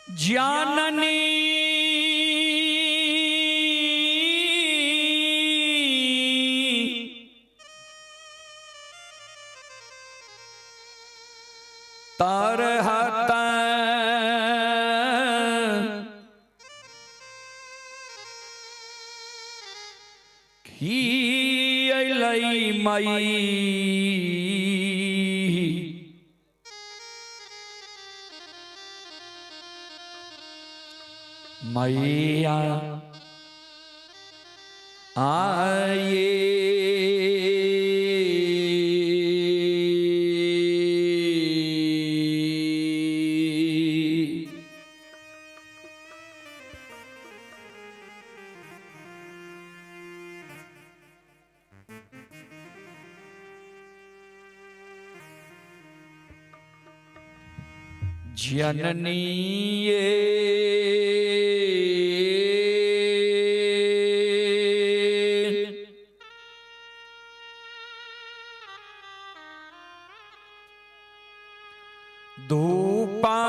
जाननी तार हाथ खी मई मैया आए जननी धूपा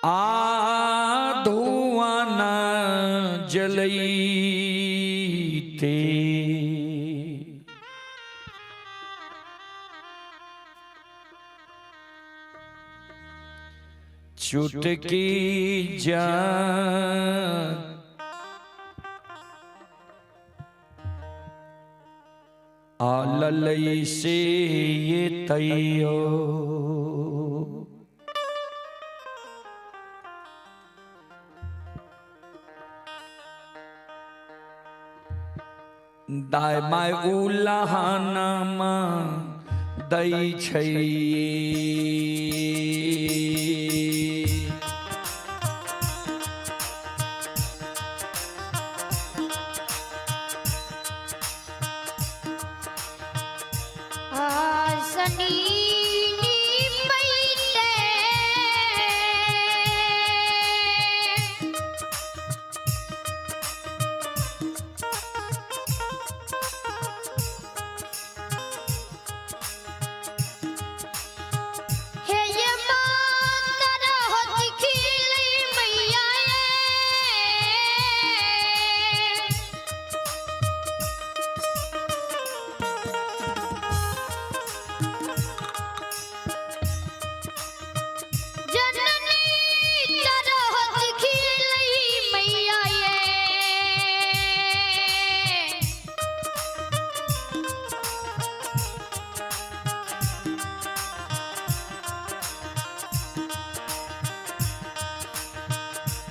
आ धुआं न जलते चुटकी जान आललई से ये तैयो दाय माय उलाहानामा दई छै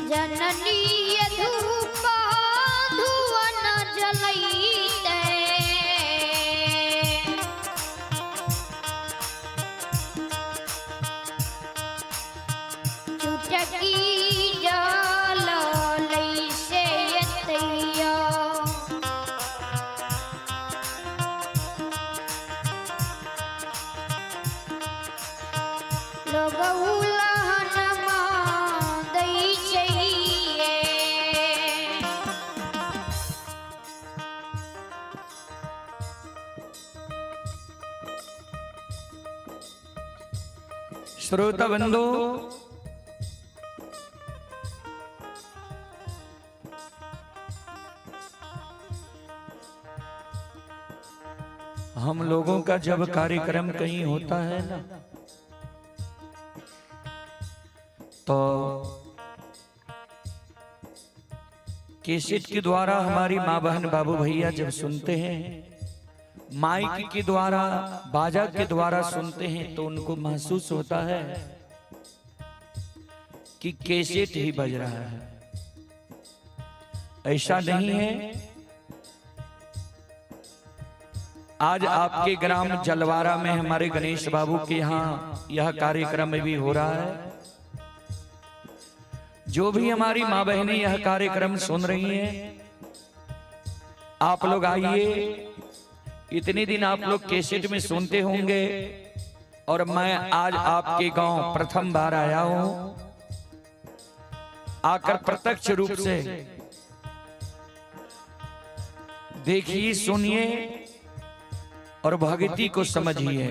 जननी धूपा धुआं न जलते चुटकी जल लई से यतैया लोग श्रोता बंधु हम लोगों का जब कार्यक्रम कहीं होता है ना तो कैसेट के द्वारा हमारी माँ बहन बाबू भैया जब सुनते हैं, माइक के द्वारा बाजा के द्वारा सुनते हैं तो उनको महसूस होता है कि कैसेट ही बज रहा है। ऐसा नहीं है। आज आपके ग्राम जलवारा में हमारे गणेश बाबू के यहाँ यह कार्यक्रम भी हो रहा है। जो भी हमारी माँ बहनें यह कार्यक्रम सुन रही हैं, आप लोग आइए। इतने दिन आप लोग कैसेट में सुनते होंगे और मैं आज आपके गांव प्रथम बार आया हूं। आकर प्रत्यक्ष रूप से देखिए, सुनिए और भक्ति को समझिए।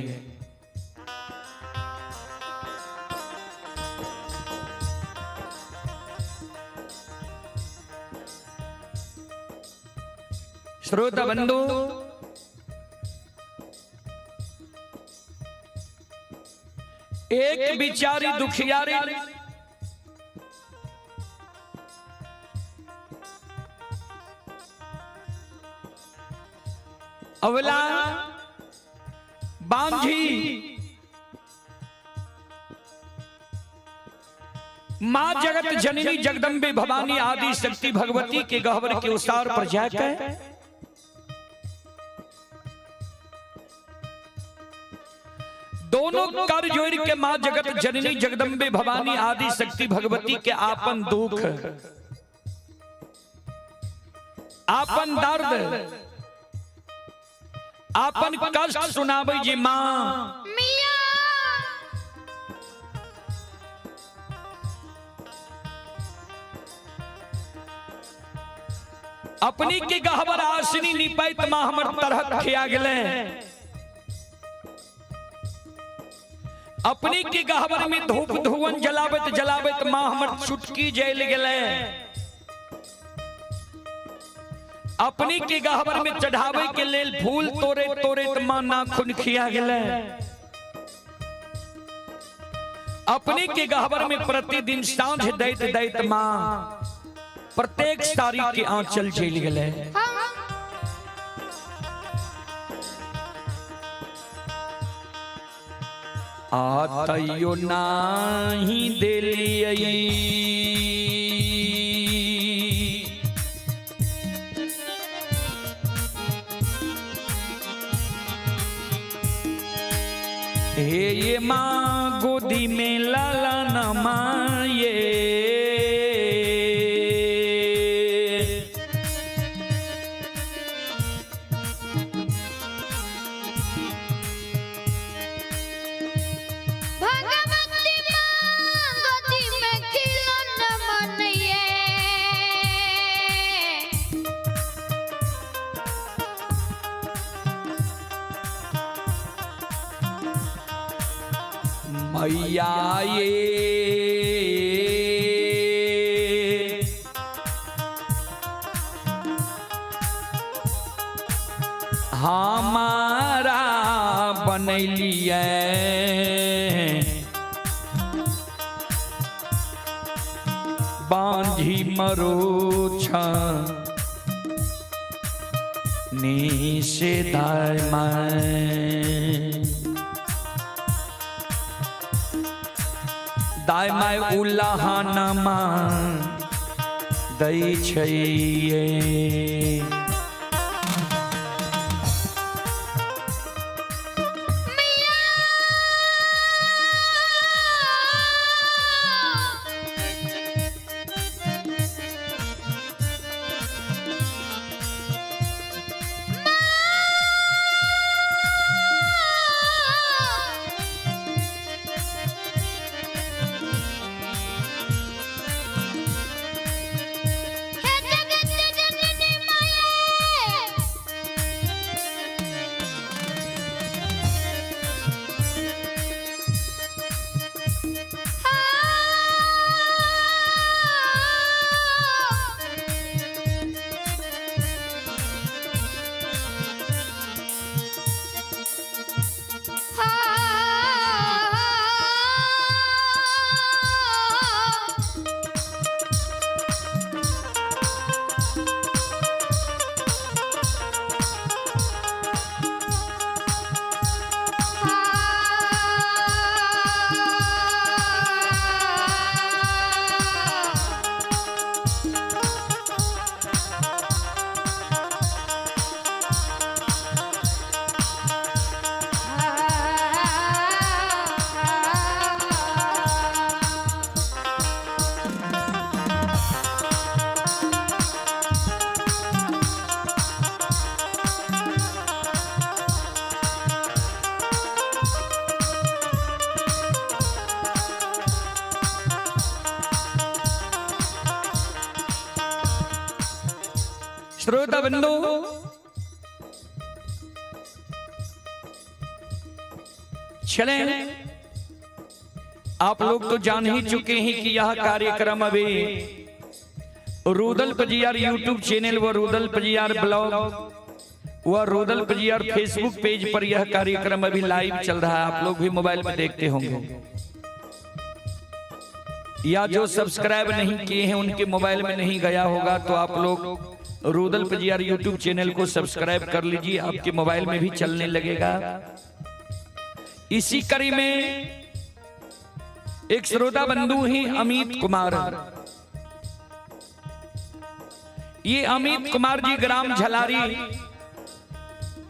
श्रोता बंधु, एक बिचारी दुखियारी अवला बांझी मां जगत जननी जगदम्बे भवानी आदि शक्ति भगवती के गह्वर के उसार पर जाकर दोनों कर जोड़ के मां जगत जननी जगदम्बे भवानी आदि शक्ति भगवती के आपन दुख, आपन दर्द, आपन कष्ट सुनावे जी मां। अपनी के गहवर आसनी निपैत मां हमर तरह खिया गेले, अपनी के गहवर में धूप धुवन जलावत जलावत मां हमर चुटकी जल गेले, अपनी के गहवर में चढ़ावे के लेल फूल तोरे तोरे मां नाखून खिया गेले, अपनी के गहवर में प्रतिदिन सांझ दैत दैत मां प्रत्येक सारी के आंचल चल गए। आतयो नाही देलियै हे ये मां गोदी में लाला न माये, मैया ये हमारा बनैलिए बांझी मरोछ निषेधाय दाय माय उल्लाहानमा दै छैये। श्रोता बंधु, चले आप लोग तो जान ही चुके हैं कि यह कार्यक्रम अभी रुदल पजियार यूट्यूब चैनल व रुदल पजियार ब्लॉग वह रुदल जी और फेसबुक पेज पर यह कार्यक्रम अभी लाइव चल रहा है, आप लोग भी मोबाइल में देखते होंगे, या जो सब्सक्राइब नहीं किए हैं उनके मोबाइल में नहीं गया होगा तो आप लोग रुदल पजियार यूट्यूब चैनल को सब्सक्राइब कर लीजिए, आपके मोबाइल में भी चलने लगेगा। इसी कड़ी में एक श्रोता बंधु ही अमित कुमार, ये अमित कुमार जी ग्राम झलारी,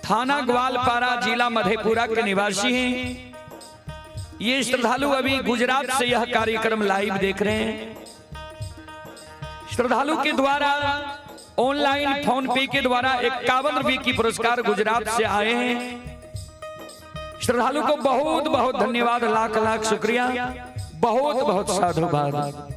थाना ग्वालपारा, जिला मधेपुरा के निवासी हैं। ये श्रद्धालु अभी गुजरात से यह कार्यक्रम लाइव देख रहे हैं। श्रद्धालु के द्वारा ऑनलाइन फोन पे के द्वारा 51 रुपये की पुरस्कार गुजरात से आए हैं। श्रद्धालु को बहुत बहुत धन्यवाद, लाख लाख शुक्रिया, बहुत बहुत साधुवाद।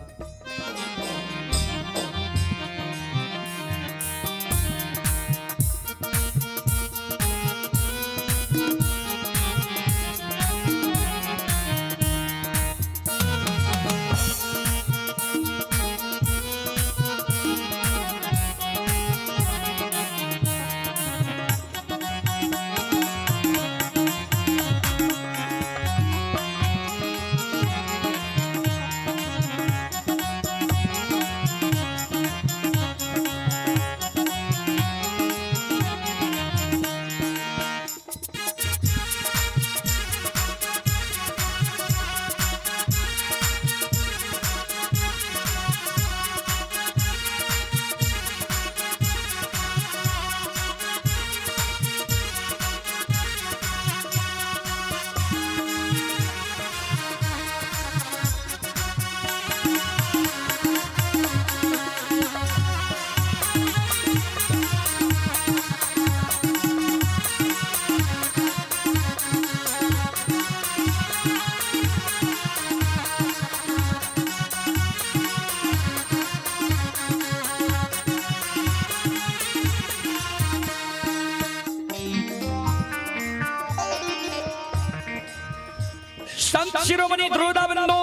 संत शिरोमणि द्रोदाबंदो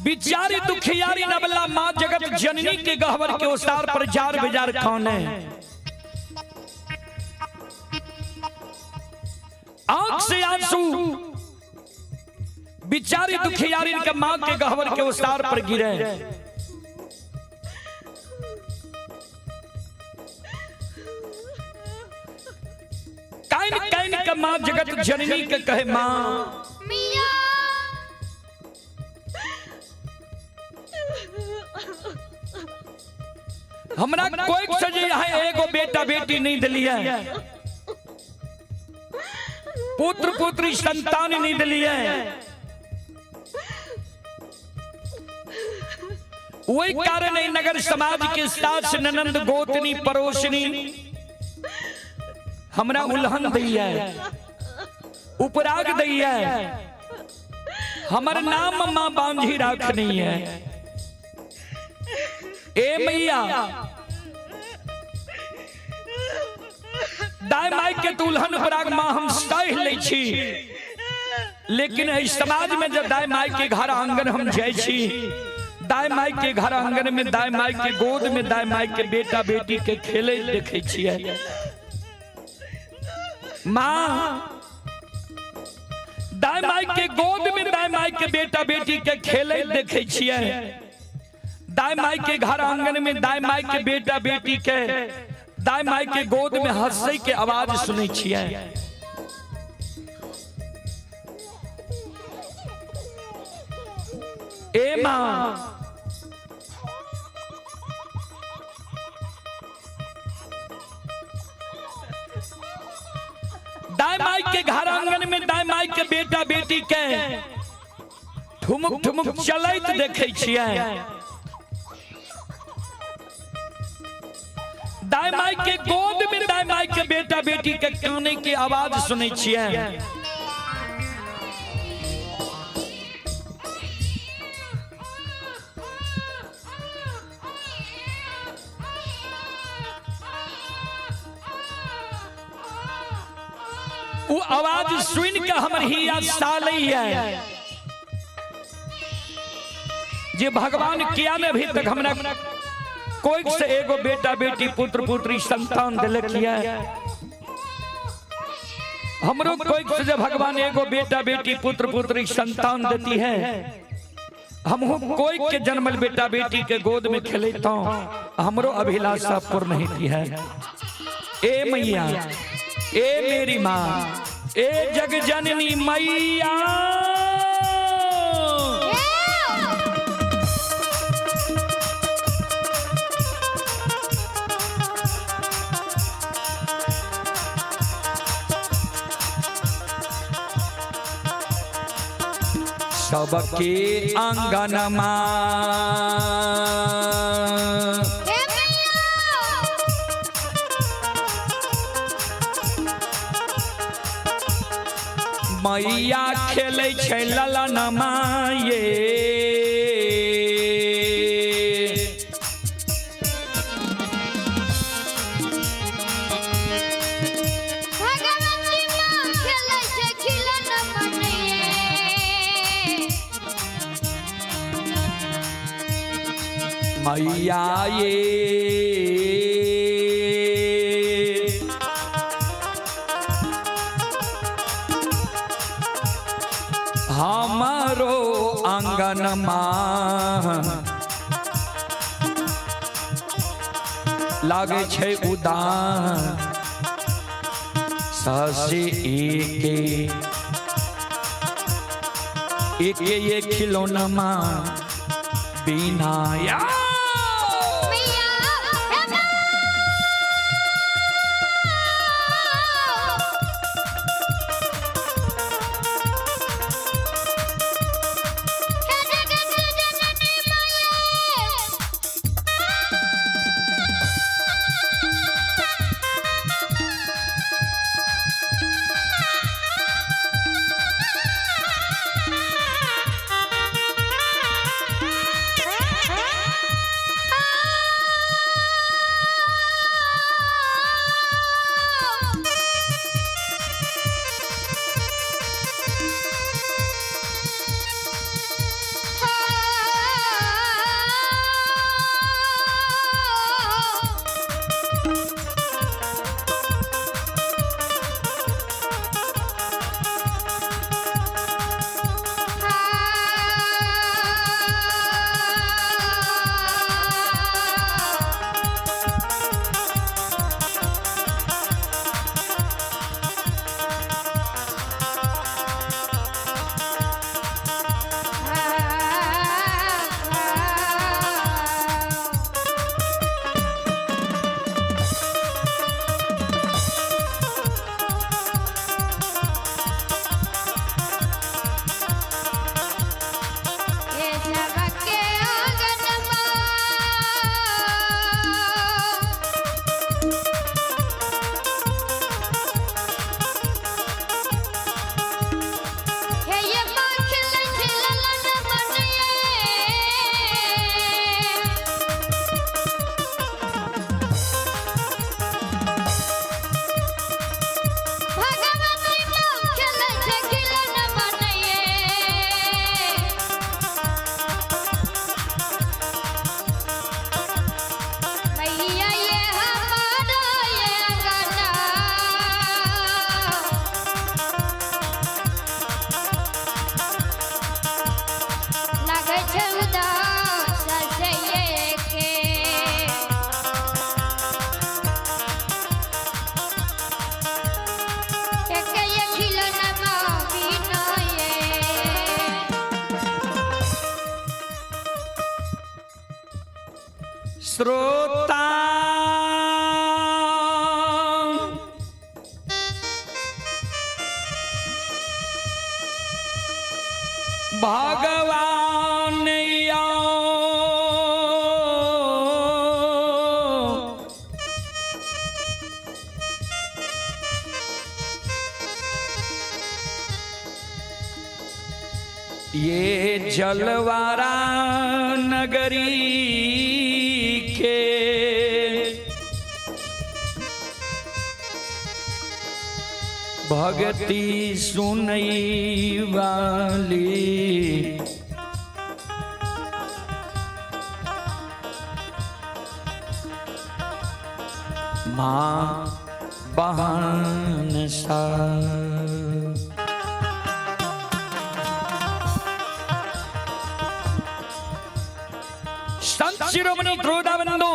बिचारी दुखियारी नबला मां जगत जननी के गहवर के उसार पर जार बेजार कौन है। आंख से आंसू बिचारी दुखियारी के मां के गहवर के उसार पर गिरे। कैन कैन का मां जगत जननी के कहे मां मिया हमरा कोई सजे है, एगो बेटा बेटी नहीं दिली है, पुत्र पुत्री संतान नहीं दिली है। वही कारण है नगर समाज के सास ननंद गोतनी पड़ोसनी हमरा उल्हन दी है, उपराग दी है, हमर नाम मां बांझी राखनी है। ए मैया दाई माई के दुल्हन उपराग मां हम सह ले छी, लेकिन इस समाज में जब दाई माई के घर आंगन हम जाय छी, दाई माई के घर आंगन में दाई माई के गोद में दाई माई के बेटा बेटी के खेले देखे छियै। मां दाई माई के गोद में दाई माई के बेटा बेटी के खेले देखे छियै, दाई माई के घर आंगन में दाई माई के बेटा बेटी के दाई माई के गोद में हंसै के आवाज सुनै छियै। ए मां दाई माई के घर आंगन में दाई माई के बेटा बेटी के ठुमुक ठुमुक चलैत देखे छियै, दाई माई के गोद में दाई माई के बेटा बेटी के काने की आवाज सुनै छियै। वो आवाज सुन के हमर हिया सालै है जे भगवान किया ने अभी तक हमरा कोई से एगो बेटा बेटी पुत्र पुत्री संतान दिलक किया हमरो कोई से जब भगवान एगो बेटा बेटी पुत्र पुत्री संतान देती है हम कोई के जन्मल बेटा बेटी के गोद में खेलता हूं हमरो अभिलाषा पूर्ण नहीं की है। ए मैया ए मेरी माँ ए जग जननी मैया सबके आंगन मैया खेले छै ललनमा ये मैया ये हमारो आंगन लागे छै उदान ससे एक ये खिलौना बिना या श्रोता भगवान ये जलवारा नगरी के भगती सुनई वाली माँ बहन सा। संत शिरोमणि क्रोधाबंधु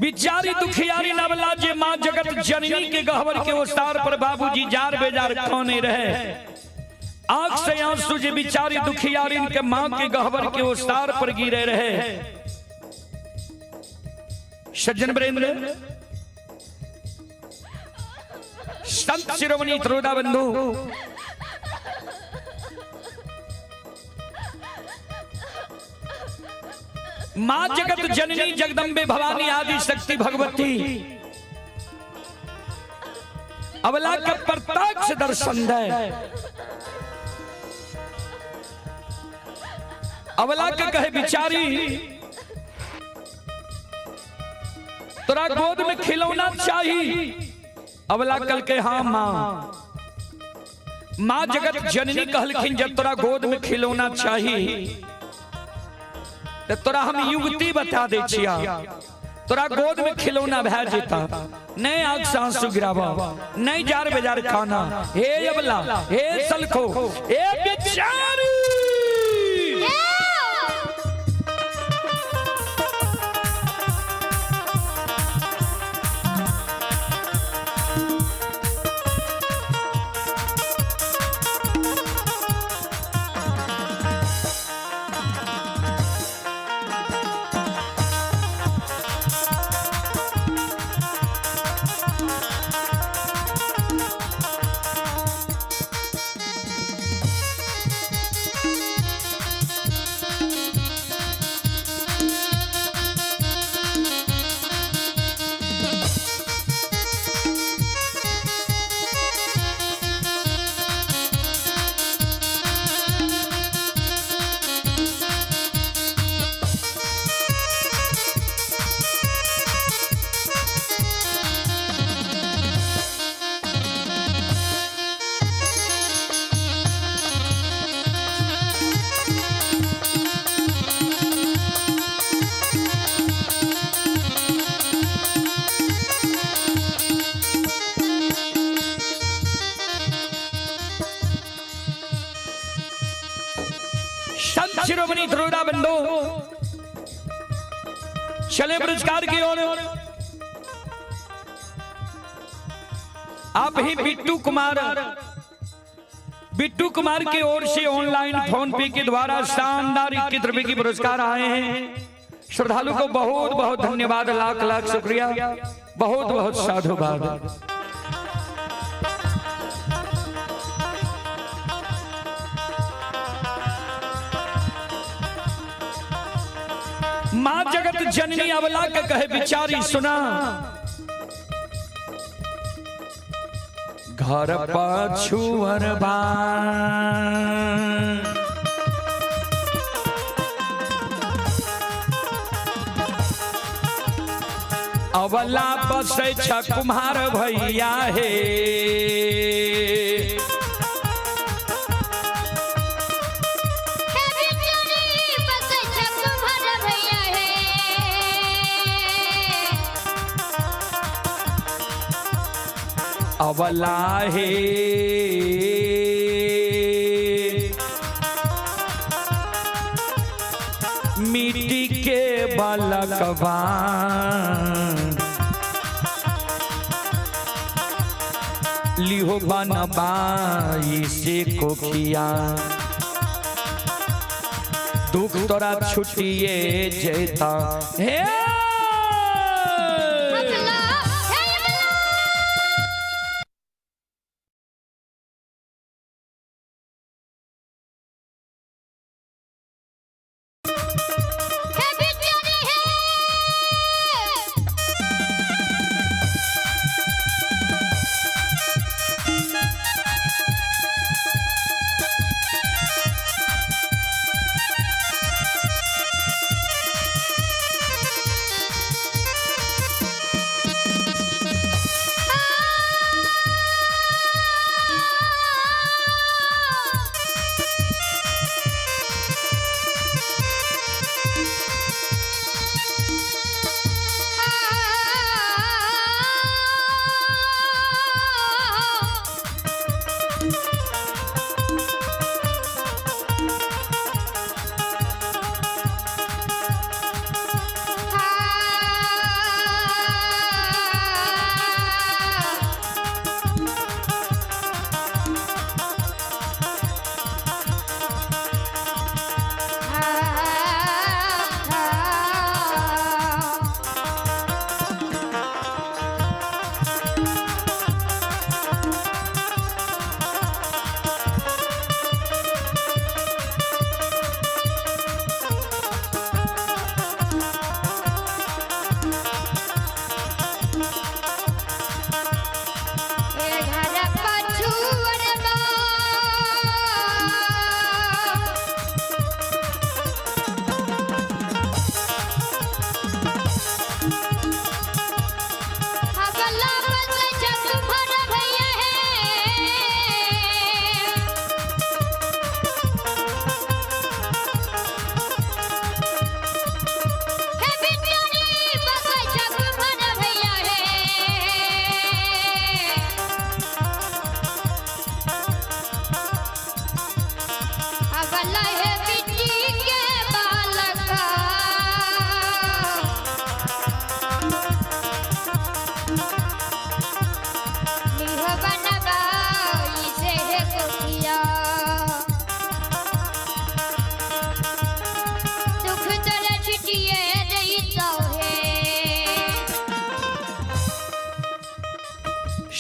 बिचारी दुखियारी नवला जे माँ जगत जननी के गहवर के ओसार पर बाबूजी जार बेजार कौने रहे। आंख से आंसू जे बिचारी दुखियारी के माँ के गहवर के ओसार पर गिरे रहे। सज्जन वृंद, संत शिरोमणि क्रोधाबंधु मां जगत जननी जगदम्बे भवानी आदि शक्ति भगवती अबला का प्रत्यक्ष दर्शन दे। अबला के कहे बिचारी तोरा गोद में खिलौना चाहिए। अबला कल के हाँ मां जगत जननी कहलखिन जब तोरा गोद में खिलौना चाहिए तो तोरा हम युक्ति बता दे छिया, तोरा गोद में खिलौना भै जेता। नहीं आंख से आंसू गिरावा, नहीं जार बेजार खाना। हे अबला, हे सलखो, हे बेचारी शिरोमणि क्रोधाबंधु चले पुरस्कार की ओर। आप ही बिट्टू कुमार की ओर से ऑनलाइन फोन पे के द्वारा शानदार 21 रुपए की पुरस्कार आए हैं। श्रद्धालु को बहुत बहुत धन्यवाद, लाख लाख शुक्रिया, बहुत बहुत साधुवाद। मां जगत जननी अबला के कहे बिचारी सुना, घर पाछुअर बा अबला बसे छ कुम्हार भैया हे। अबला हे मिट्टी के बालकवा लिहो बनबाई से कोखिया। दुख तोरा छुटिए जेता हे।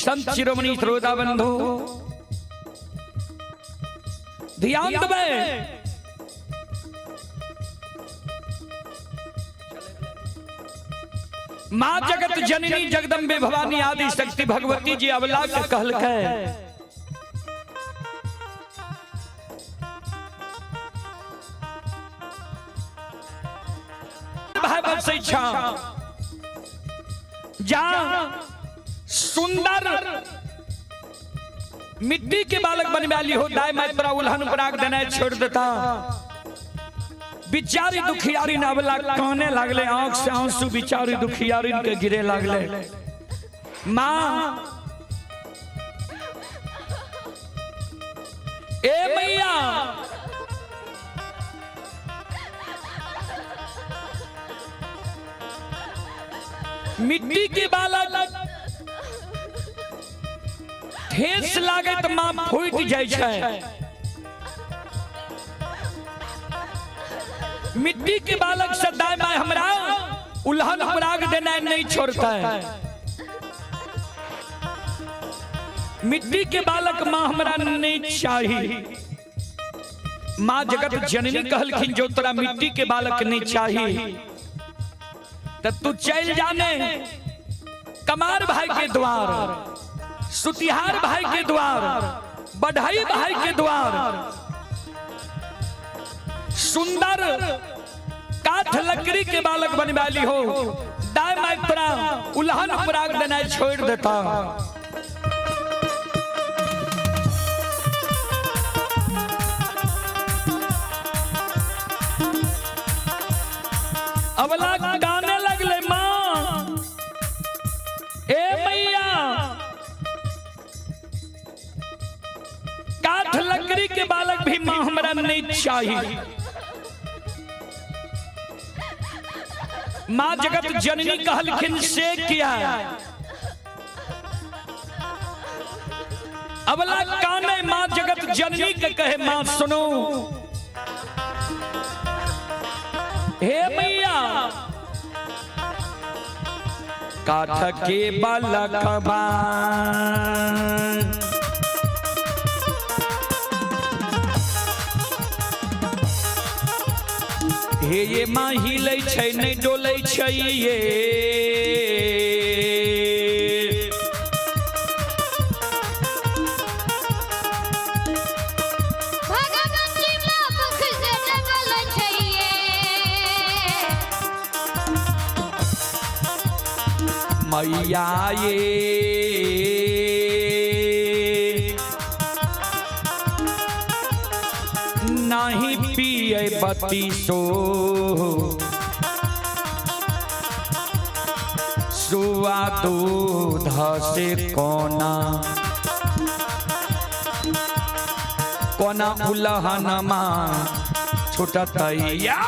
संत शिरोमणि श्रोता बंधु ध्यान दबे। मां जगत जननी जगदम्बे भवानी आदि शक्ति भगवती जी अवला के कहल है भाई इच्छा जहां सुंदर मिट्टी के बालक बनने वाली हो दाय मैं तोरा उल्हन पराग देना छोड़ देता। बिचारी दुखियारी नावला कहने लगले आंख से आंसू बिचारी दुखियारी के गिरे लगले। माँ ए मैया मिट्टी के बालक ठेस लागे तो मां फूट जाए छै। मिट्टी के बालक से दाय माय हमरा उल्हन पराग देना नहीं छोड़ता है। मिट्टी के बालक मां हमरा नहीं चाहिए। मां जगत जननी कहलखिन जो तोरा मिट्टी के बालक नहीं चाहिए तो तू चल जाने कमार भाई के द्वार, सुतिहार भाई के द्वार, बढ़ाई भाई के द्वार, सुंदर काठ लकड़ी के बालक बनने वाली हो दाय माय तोरा उल्हन पराग देना छोड़ देता। अबला गाने लगले मां ए मैया काठ लकड़ी के बालक भी मां हमरा नहीं चाहिए। मां जगत जननी कहलखिन से किया अबला काने मां जगत जननी के कहे मां सुनो हे मैया काठ के बालक हे ये मां हिले छै नहीं डोले छै ये मैया ये नहीं पिए बती सो सुआ दूध से कोना कोना उल्हन मां छुटतैया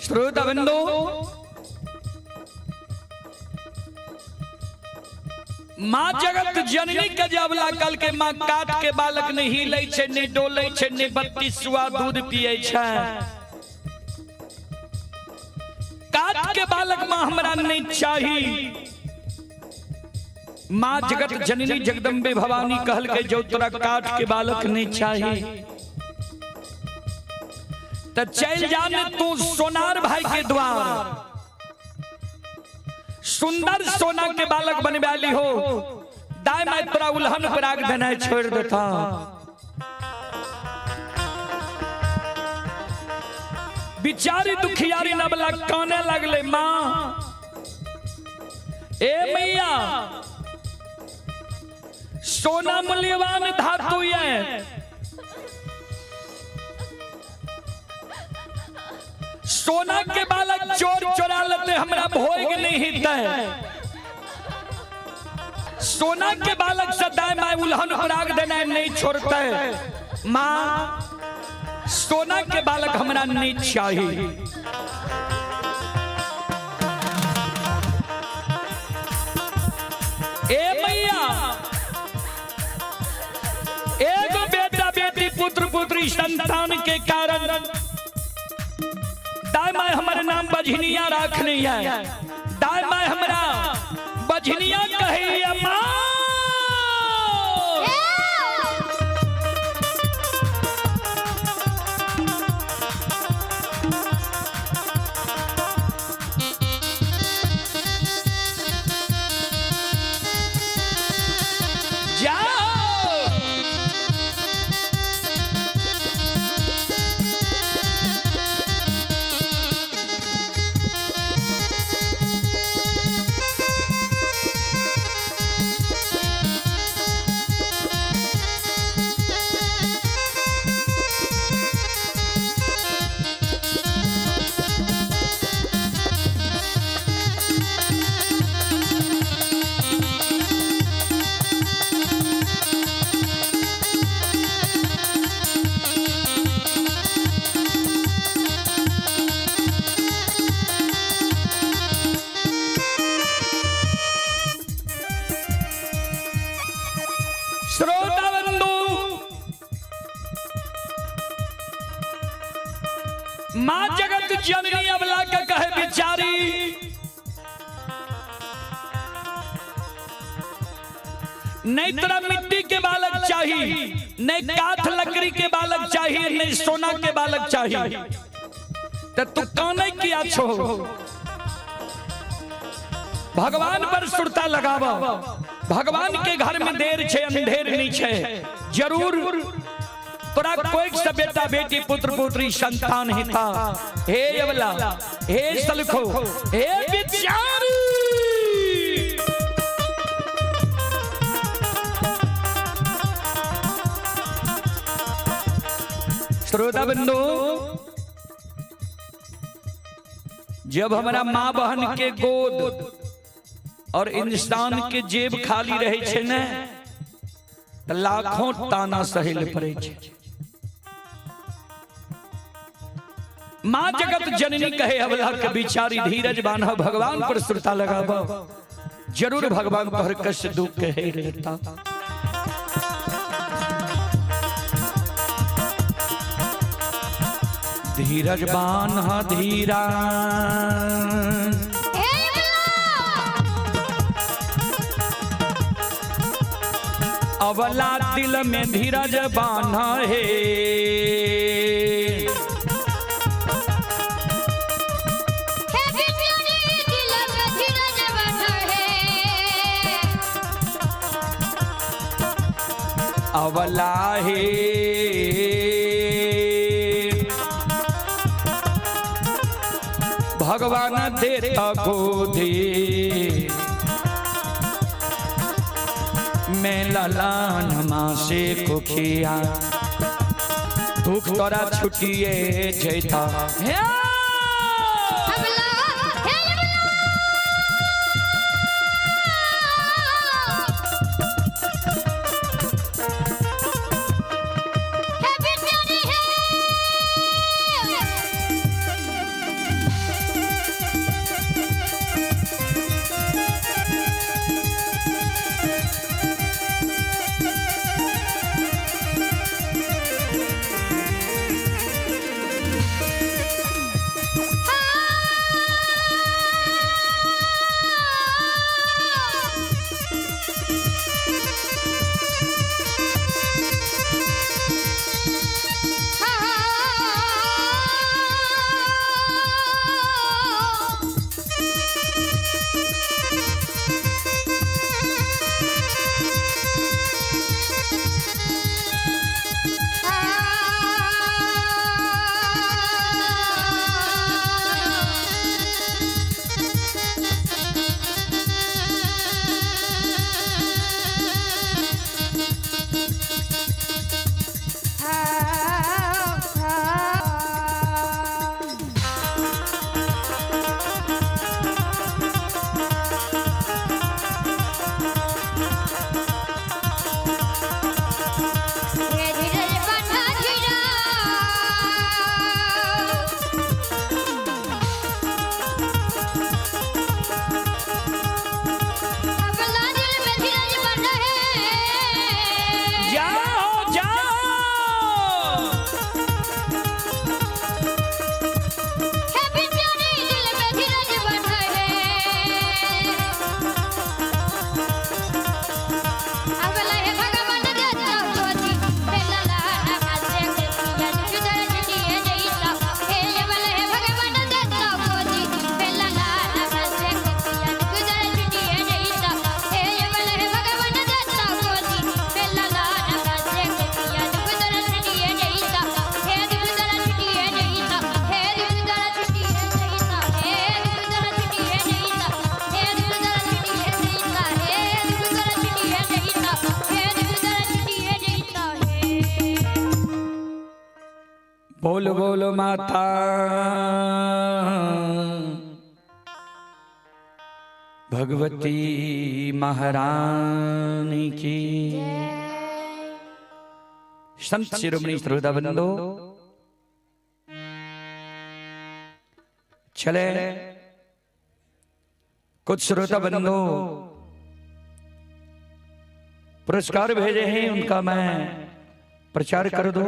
श्रोता बंधु, माँ जगत जननी के जबला कल के माँ काट के बालक ने हिले छे, ने डोले छे, ने 32 दूध पिए छे। काट के बालक माँ हमरा नहीं चाहिए। माँ जगत जननी जगदम्बे भवानी कहल के जो तोरा काट के बालक नहीं चाहिए तो चल जाने तू सोनार भाई के द्वार, सुंदर सोना के बालक बने वाली हो। दाई मैं तोरा उल्हन पराग देना छोड़ देता। बिचारी दुखियारी नबला काने लगले, माँ ए मैया सोना मूल्यवान धातु है, सोना के बालक चोर चोरा लेते हमरा भोग नहीं हित। सोना के बालक सदाए मैं उल्हन पराग देना नहीं छोड़ते। माँ सोना के बालक हमरा नहीं चाहिए। ए मैया एगो बेटा बेटी पुत्र पुत्री संतान के कारण दाई माय हमारे नाम बझनिया रखनी है। दाई माय हमरा बझनिया कही माँ। श्रोता बंधु, माँ जगत जननी अबला के कहे बिचारी नहीं तेरा मिट्टी के बालक चाहिए, नहीं काठ लकड़ी के बालक चाहिए, नहीं सोना के बालक चाहिए। तो तू काने किया छो भगवान पर सुरता लगावा। भगवान के घर में देर छे अंधेर नहीं छे। जरूर तोरा कोई सा बेटा बेटी पुत्र पुत्री संतान हिता। हे अबला, हे सलखो, हे बिचारी श्रोता बंधु, जब हमारा माँ बहन के गोद और इंसान के जेब खाली रहे छे ने तो लाखों ताना सहेल पड़े छे। माँ जगत जननी कहे अबला के बिचारी धीरज बांधा, भगवान पर सुरता लगावा। जरूर भगवान पर कष्ट दुख कहे लेता। धीरज बांधा धीरा अबला दिल में धीरज बांधा है। अबला है भगवान देता को दे मैं ललान माँ से को किया दुख तोरा छुटिए जैता। बोल बोल माता भगवती महारानी की। संत शिरोमणि श्रोता बंदो, चले कुछ श्रोता बंदो पुरस्कार भेजे हैं, उनका मैं प्रचार कर दो।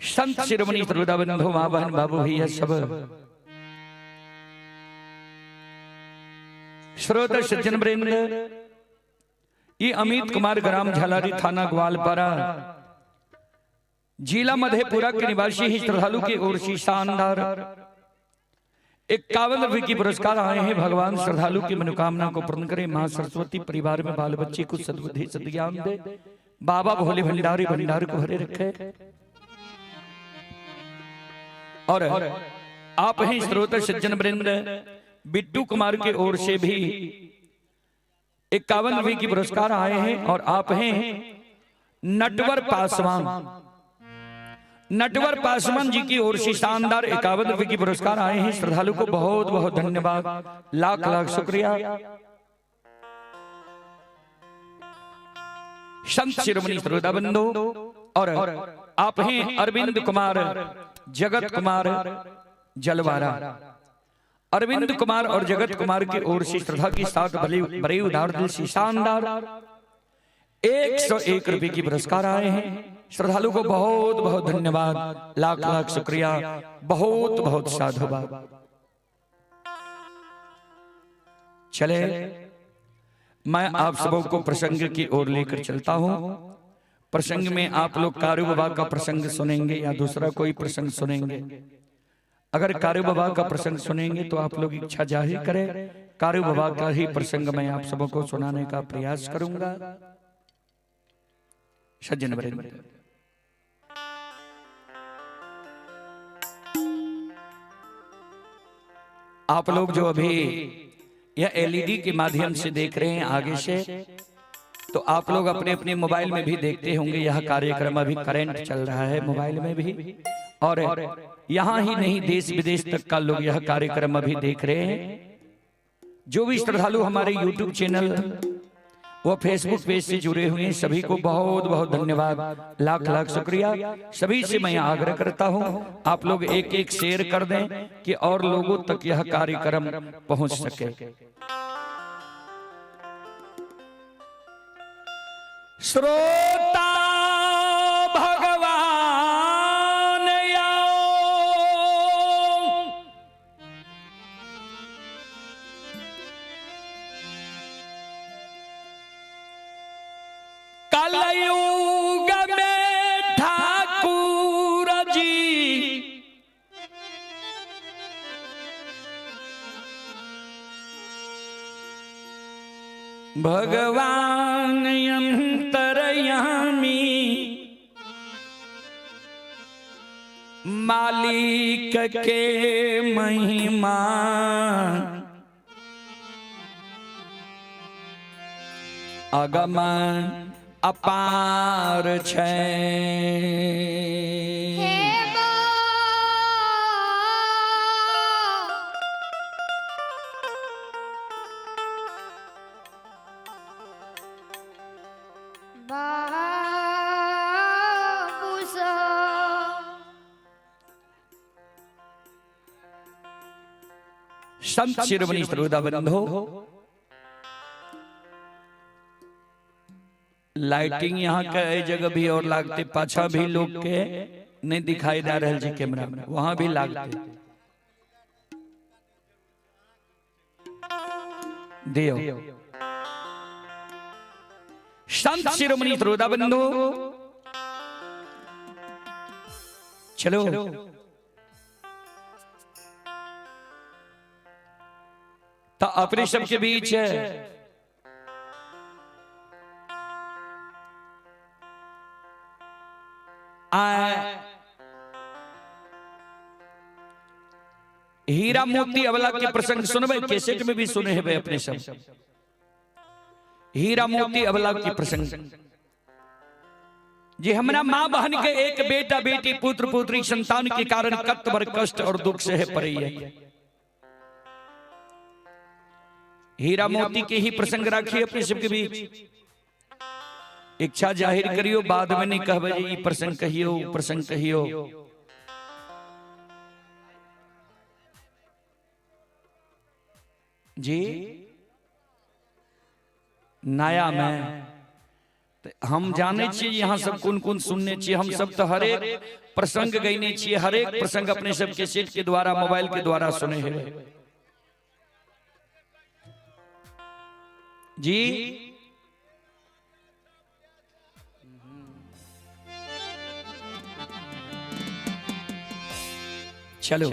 संत शिरोमणि श्रोता बंधु, मां बहन बाबू भैया सब श्रोता सज्जन वृंद, ये अमित कुमार ग्राम झलारी थाना ग्वालपारा जिला मधेपुरा के निवासी ही श्रद्धालु की ओर से शानदार 51 रुपए की पुरस्कार आए हैं। भगवान श्रद्धालु की मनोकामना को पूर्ण करे। मां सरस्वती परिवार में बाल बच्चे को सद्बुद्धि सद्ज्ञान दे। बाबा भोले भंडारी भंडार को भरे रखे। और आप हैं श्रोता सज्जन वृंद, बिट्टू कुमार की ओर से भी 51 रुपए की पुरस्कार आए हैं। और आप हैं नटवर पासवान, नटवर पासवान जी की ओर से शानदार 51 रुपए की पुरस्कार आए हैं। श्रद्धालु को बहुत बहुत धन्यवाद, लाख लाख शुक्रिया। संत शिरोमणि श्रोता बंधु, और आप हैं अरविंद कुमार जगत कुमार जलवारा। अरविंद कुमार और जगत कुमार की ओर से श्रद्धा के साथ बड़े उदार दिल से शानदार 101 रुपए की पुरस्कार आए हैं। श्रद्धालु को बहुत बहुत धन्यवाद, लाख लाख शुक्रिया, बहुत बहुत साधुवाद। चले मैं आप सबों को प्रसंग की ओर लेकर चलता हूं। प्रसंग में आप लोग कारू बाबा का प्रसंग सुनेंगे या दूसरा कोई प्रसंग सुनेंगे। अगर कारू बाबा का प्रसंग सुनेंगे तो आप लोग इच्छा जाहिर करें। कारू बाबा का ही प्रसंग मैं आप सबों को सुनाने का प्रयास करूंगा। सज्जन वृंद, आप लोग जो अभी यह एलईडी के माध्यम से देख रहे हैं आगे से, तो आप लोग अपने अपने मोबाइल में भी देखते होंगे। यह कार्यक्रम अभी करंट चल रहा है मोबाइल में भी, और यहां ही नहीं देश विदेश तक का लोग यह कार्यक्रम अभी देख रहे हैं। जो भी श्रद्धालु हमारे यूट्यूब चैनल वो फेसबुक पेज से जुड़े हुए हैं, सभी को बहुत बहुत धन्यवाद, लाख लाख शुक्रिया। सभी से मैं आग्रह करता हूं आप लोग एक एक शेयर कर दें कि और लोगों तक यह कार्यक्रम पहुंच सके। श्रोता भगवान कलयुग में ठाकुर जी भगवान अंतर्यामी मालिक के महिमा अगम अपार छै। संत शिरोमणि श्रोता बंधु, लाइटिंग यहाँ का जगह भी और लागते, पाछा भी लोग के नहीं दिखाई दे रहा जी कैमरा में, वहां भी लागते दियो। संत शिरोमणि श्रोता बंधु, चलो तो अपने सबके बीच है हीरा मोती अबला के प्रसंग सुनबे, कैसेट में भी सुने हैं अपने सब। हीरा मोती अबला के प्रसंग जे हमरा माँ बहन के एक बेटा बेटी पुत्र पुत्री संतान के कारण कत बर कष्ट और दुख सहे पड़ैया। हीरा मोती के ही प्रसंग राखिए अपने सबके बीच, इच्छा जाहिर करियो, बाद में नहीं कहबे ई प्रसंग कहियो प्रसंग कहियो। जी नया में हम जाने छिए यहाँ सब कौन कौन सुनने छिए, हम सब तो हरेक प्रसंग गईने छिए, हरेक प्रसंग अपने सब के सेट के द्वारा मोबाइल के द्वारा सुने हैं जी। चलो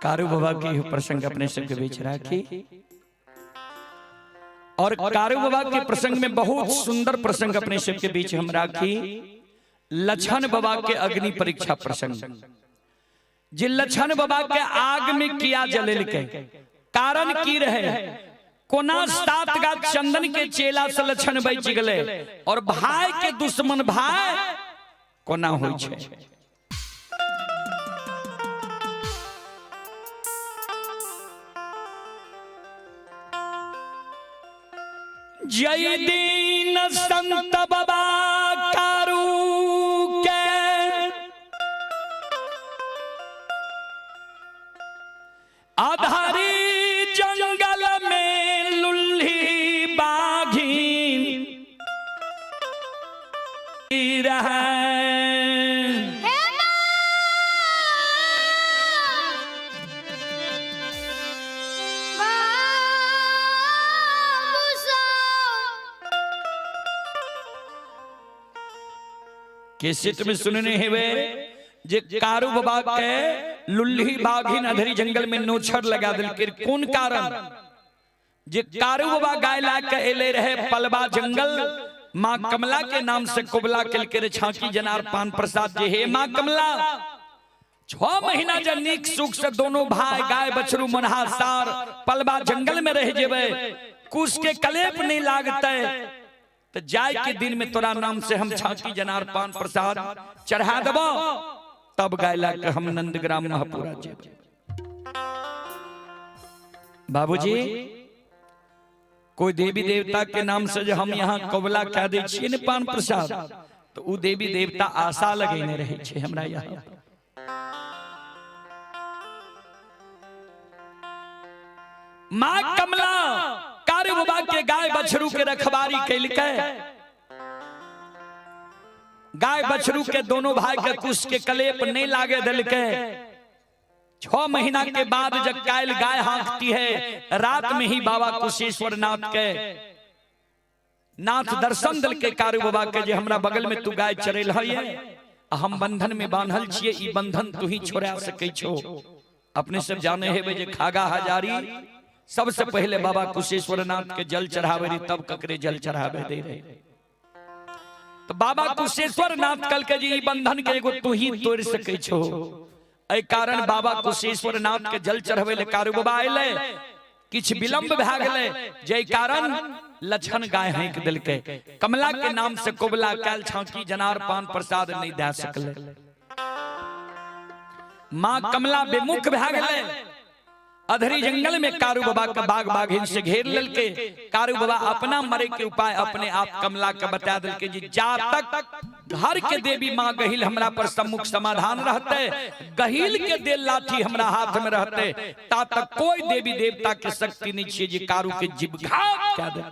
कारू बाबा की प्रसंग अपने सबके बीच राखी, और कारू बाबा के प्रसंग में बहुत सुंदर प्रसंग अपने सबके बीच हम राखी। लछन बाबा के अग्नि परीक्षा प्रसंग, जे लछन बाबा के आग में किया जलेल के कारण की रहे, कोना 7 गा चंदन के चेला से लछन बच गए और भाई के दुश्मन भाई कोना होई छे। जय दीन संत बाबा कारू के आधारी जंगल में लुल्ही बाघीन रहे। कैसेट में सुनने हैं वे जे कारू बाबा के लुल्ही बाघिन अधरी जंगल में नोछर लगा दिल के कौन कारण, जे कारू बाबा गाय ला के एले रहे पलबा जंगल, माँ कमला के नाम से कुबला कल के छाकी जनार पान प्रसाद जे हे माँ कमला 6 महीना जब नीक सुख से दोनों भाई गाय बछरू मनहा सार पलबा जंगल में रह जेबे, कुछ के कलेप नहीं लागते, तो जाय के दिन में तोरा नाम से हम छाकी जनार पान प्रसाद चढ़ा देबो, तब गायला के हम नंदग्राम महापुरा जेबे। बाबूजी कोई देवी देवता के नाम से जो हम यहाँ कबला कह दे छिए ने पान प्रसाद, तो उ देवी देवता आशा लगेने रहे छे हमरा यहाँ। माँ कमला कारू बाबा के गाय बछरू के रखवारी कैल के, गाय बछरू के दोनों भाई के कुछ के कलेप नहीं लागे दिल के। 6 महीना के बाद जब कायल गाय हाँकती है, रात में ही बाबा कुशेश्वर नाथ के नाथ दर्शन दिल के कारू बाबा के जे हमरा बगल में तू गाय चरेल है, हम बंधन में बांधल छिए, ई बंधन तू ही छोड़ा सकै छो। अपने सब जाने है जे खागा हजारी सबसे पहले बाबा कुशेश्वर नाथ के जल चढ़ावे रही, तब ककरे जल चढ़ावे दे रहे। तो बाबा कुशेश्वर नाथ कल के जी बंधन के एगो तू ही तोड़ सकै छो। ए कारण बाबा कुशेश्वर नाथ के जल चढ़ावे ले कारू बाबा आइले, किछ विलंब भ गेले, जय कारण लछन गाय हाँक दिल के, कमला के नाम से कुबला कैल छाकी जनार पान प्रसाद नहीं दे सकले। मां कमला बेमुख भ गेले, अधरी जंगल में कारू बाबा का बाग बाघिन से घेर लेल के। कारू बाबा अपना मरे के उपाय अपने आप कमला के बता दिल के, जी जा तक घर के देवी माँ गहिल हमरा पर सम्मुख समाधान रहते, गहिल के दे लाठी हमरा हाथ में रहते, ता तक कोई देवी देवता के शक्ति नहीं छे जी कारू के जीव घात क्या दे।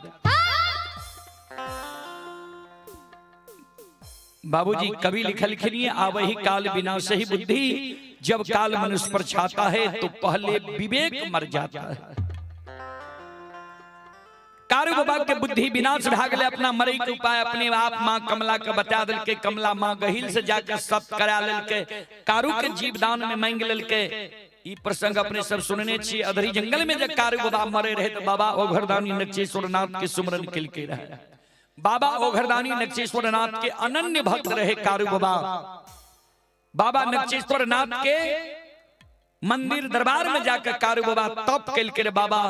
बाबूजी कवि लिखलिए आवही काल बिना सही बुद्धि, जब काल मनुष्य पर छाता है तो पहले विवेक मर जाता है। कारू बाबा के बुद्धि विनाश भाग ले, अपना मरे के उपाय अपने आप मां कमला के बता दिल के। कमला मां गहिल से जाकर सब करा लेल के, कारू के जीवदान में मांग लेल के। ई प्रसंग अपने सब सुनने छी। अधरी जंगल में जब कारू बाबा मरे रहे तो बाबा ओघरदानी नक्षेश्वर नाथ के सुमरन किल के रहे। बाबा ओघरदानी नक्षेश्वर नाथ के अनन्य भक्त रहे कारू बाबा। बाबा नक्षेश्वर नाथ के मंदिर दरबार में जाकर कारू बाबा तप कल के बाबा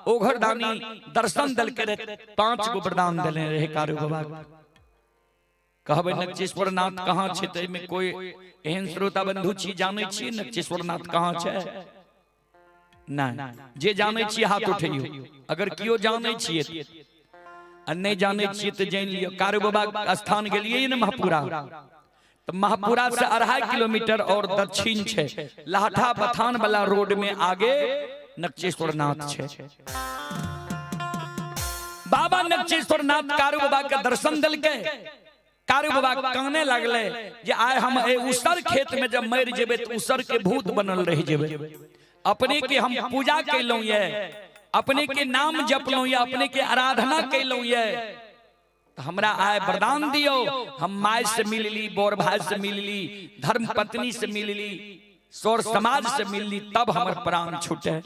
ओघरदानी दर्शन दल के 5 गो वरदान दिले रहे कारू बाबा। कहबे नक्षेश्वर नाथ कहाँ छे ते में कोई एहन श्रोता बंधु छी जाने छी नक्षेश्वर नाथ कहाँ छे? नहीं, जे जाने छी हाथ उठैयो। अगर कियो जाने छी आ नहीं जाने छी तो जान लियो। कारू बाबा स्थान गेलिए न महापुरा, तो महापुरा से 2.5 किलोमीटर और दक्षिण छे लाठा बथान वाला रोड में आगे नक्षेश्वर नाथ छे। बाबा नक्षेश्वर नाथ कारू बाबा के दर्शन दल के कारू बाबा कहने लगले जे आय हम उसर खेत में जब मर जेबे तो उसर के भूत बनल रह जेबे। अपने के हम पूजा कैलौ ये, अपने के नाम जपलौ ये, अपने के आराधना कैलौ ये, हमरा आय वरदान दियो। हम माय से मिल ली, बोर भाई से मिल ली, धर्म पत्नी से मिल ली, सौर समाज से मिल ली, तब हमर प्राण छूटे।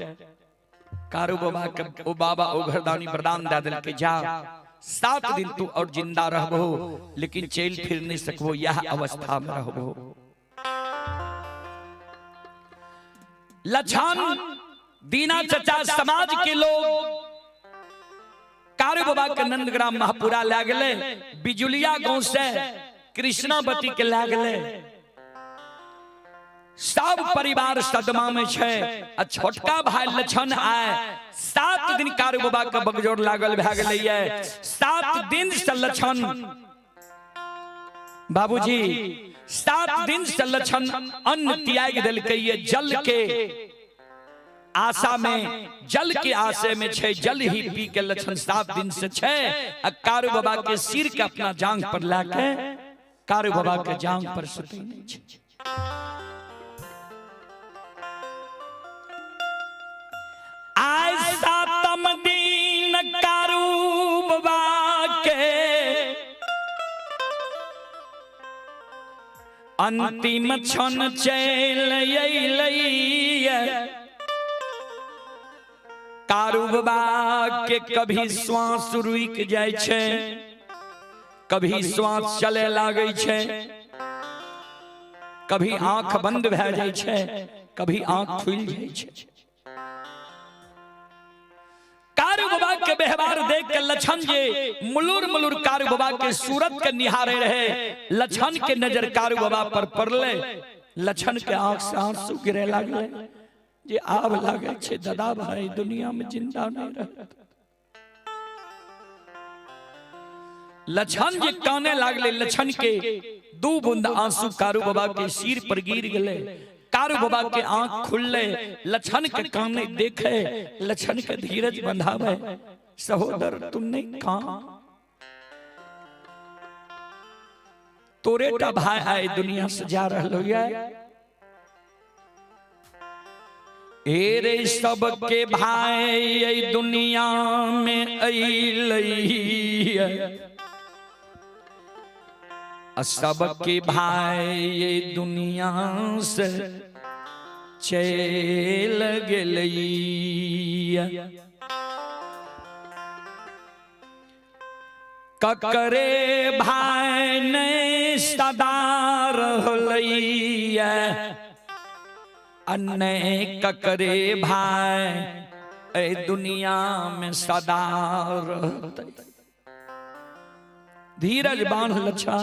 कारू बाबा के ओ बाबा ओघरदानी वरदान दे दिल के जा 7 दिन तू और जिंदा रहबो, लेकिन चल फिर नहीं सकबो, यह अवस्था में रहबो। लछन दीना चचा समाज के लोग कारू बाबा के नंदग्राम महापुरा ला गए। बिजुलिया गांव से कृष्णावती के ला गए। सब परिवार सदमा में छे। छोटका भाई लछन आए 7 दिन कारू बाबा का बगजोर लागल भे गए। 7 दिन से लछन बाबूजी 7 दिन से लछन अन्न त्याग दिल के ये जल के आशा में, जल के आशे में छे, जल ही पी के लछन 7 दिन से छे। कारू बाबा के सिर के अपना जांग पर लाके कारू बाबा के जांग पर सुते नहीं छे। आज 7म दिन कारू बाबा के अंतिम क्षण चल अइलै। कारू बाबा के कभी श्वास रुक जाय छे, कभी श्वास चले लागे छे, कभी आंख बंद भे जाय छे, कभी आंख खुल जाय छे। कारू बाबा के व्यवहार देख के लछन जे मुलुर मुलुर कारू बाबा के सूरत के निहारे रहे। लछन के नजर कारू बाबा पर पड़ले। लछन के आंख से आंसू गिरे लागले जे आब लागे छे दादा भाई दुनिया में जिंदा नहीं रह। लछन जे काने लागले, लछन के 2 बूंद आंसू कारू बाबा के सिर पर गिर गए। कारू बाबा के आंख खुलले। लछन के काने देखे, लछन के धीरज बंधावे। सहोदर तुम नहीं कहा तोरे टा भाई आए दुनिया से जा रहलो ये। एरे सबके भाई ये दुनिया में अइलै, सबके भाई ये दुनिया से चल गेलै। ककरे भाई ने सदा रहलै, अन्ने ककरे भाई ए दुनिया में सदा रहतै। धीरज बांध लच्छा।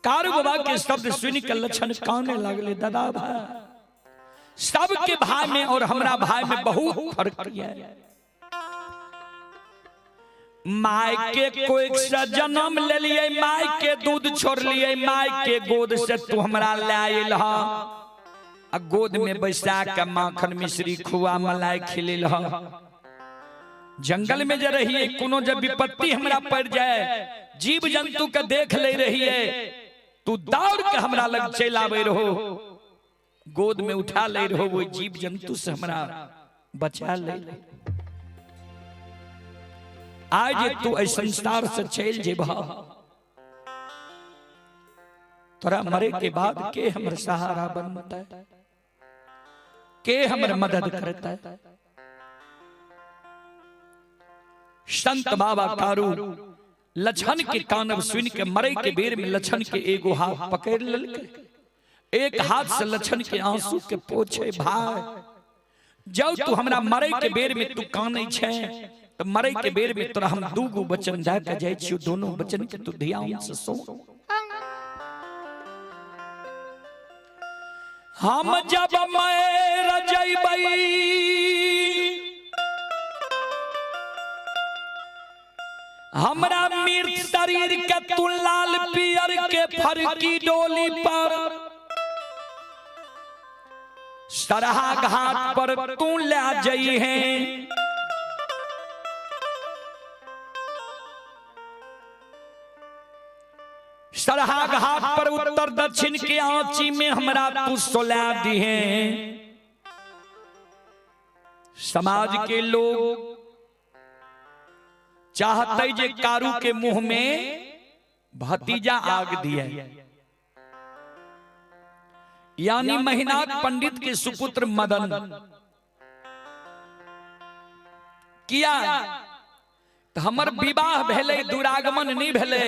कारू बाबा के शब्द सुन के लछन काने लागले। दादा भाई सबके भाई में और हमरा भाई में बहुत फर्क है। माय के कोई से जन्म ले लिए, माय के दूध छोड़ लिए, माय के गोद से तू हमरा ले आइल ह। आ गोद में बैसा के माखन मिश्री खुआ मलाई खिलिल ह। जंगल में जे रहिए, कोनो जब विपत्ति हमरा पड़ जाए, जीव जंतु के देख ले रहिए, तू दौड़ के हमरा लग चल आवे रहो, गोद में उठा ले रहो, वो जीव जंतु से हमरा बचा ले। आज तू ऐ संसार से चल जेबा, तोरा मरे के बाद के हमर सहारा बनता है, के हमर मदद करता है। संत बाबा कारू लछन के कानब सुन के मरे के बेर में लछन के एगो हाथ पकड़ ललके, एक हाथ से लछन के आंसू के पोछे भाई जब तू हमरा मरे के बेर में तू कानै छे तो मरे के बेर में तोरा हम दूगो वचन जा के जाय छियो दोनों वचन के तू ध्यान से सुन। हम जब मर जइबै हमरा मृत शरीर के तू लाल पियर के फरकी डोली पर सरहा घाट पर तू ले जाई है। सरहा घाट पर उत्तर दक्षिण के आंची में हमरा तू सोला दी है। समाज के लोग चाहते जे कारू के मुंह में भतीजा आग दिया, यानी महिनाथ पंडित के सुपुत्र मदन किया तो हमर विवाह भेले दुरागमन नहीं भेले,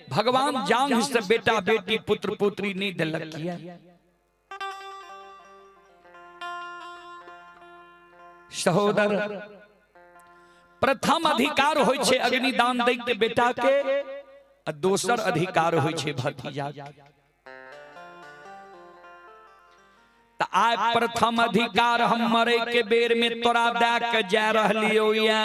भगवान जान से बेटा बेटी पुत्र पुत्री नहीं दिलक किया। सहोदर प्रथम अधिकार होय छे अग्निदान दै के बेटा के, आ दोसर अधिकार होय छे भतीजा के। त आय प्रथम अधिकार हम मरे के बेर में तोरा दे के जा रहलियो या,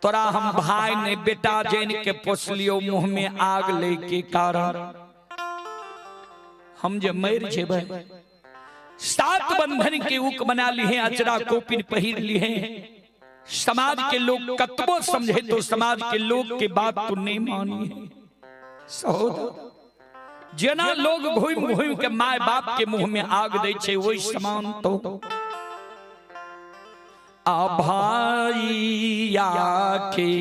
तोरा हम भाई ने बेटा जैन के पोसलियो मुंह में आग ले के कारण हम जे मर जेबै। सात बंधन के उक बना ली है, अचरा कोपिन पहिर ली है। समाज के लोग कतबो समझे तो समाज के लोग के बात तो नहीं मानी है। सहोदर जना लोग घूम घूम के माय बाप के मुंह में आग दे छे वही समान तो आ भाईया के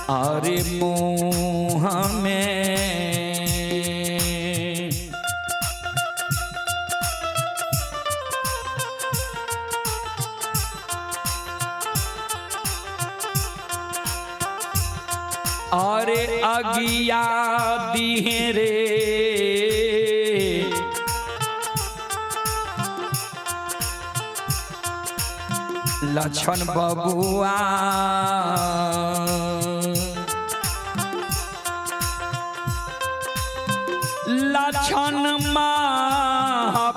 अरे मुंह में अरे अगिया दिहे रे लछन बबुआ, लछन महापुरा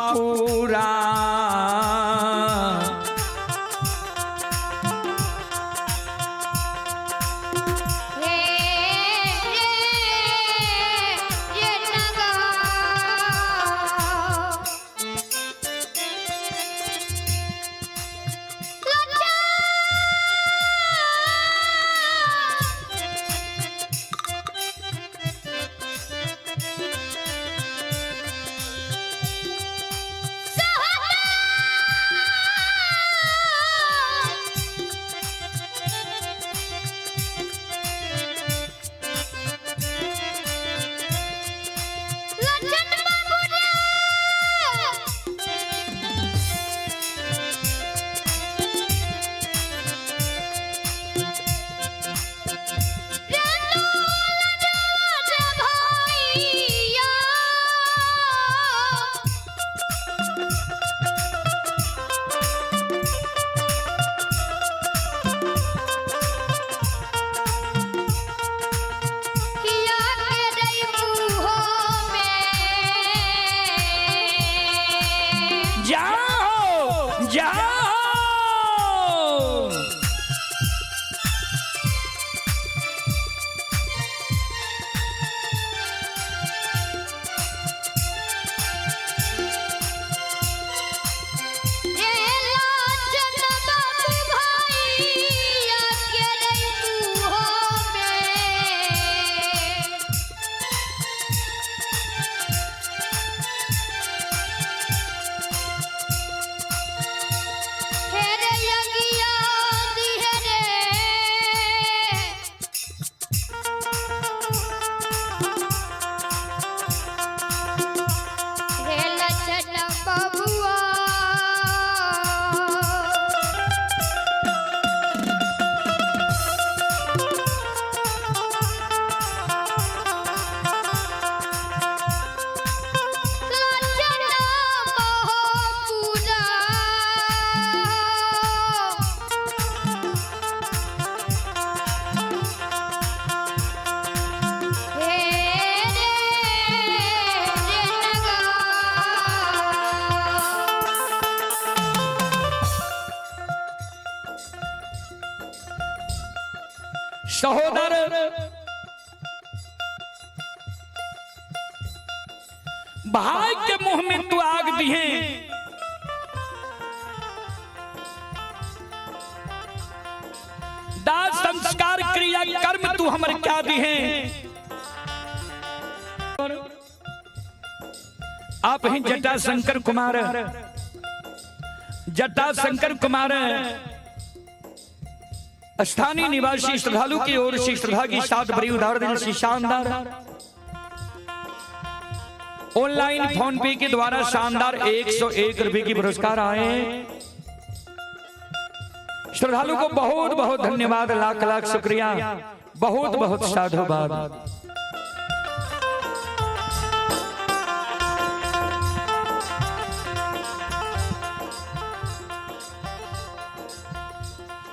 सहोदर भाई के मुंह में तू आग दिए, दास संस्कार क्रिया कर्म तू हमर क्या दिए। आप ही जटाशंकर कुमार, जटाशंकर कुमार स्थानीय निवासी श्रद्धालु की ओर से श्रद्धा की साथ बड़ी उदाहरण से शानदार ऑनलाइन फोन पे के द्वारा शानदार 101 रुपए की पुरस्कार आए। श्रद्धालु को बहुत बहुत धन्यवाद, लाख लाख शुक्रिया, बहुत बहुत साधुवाद।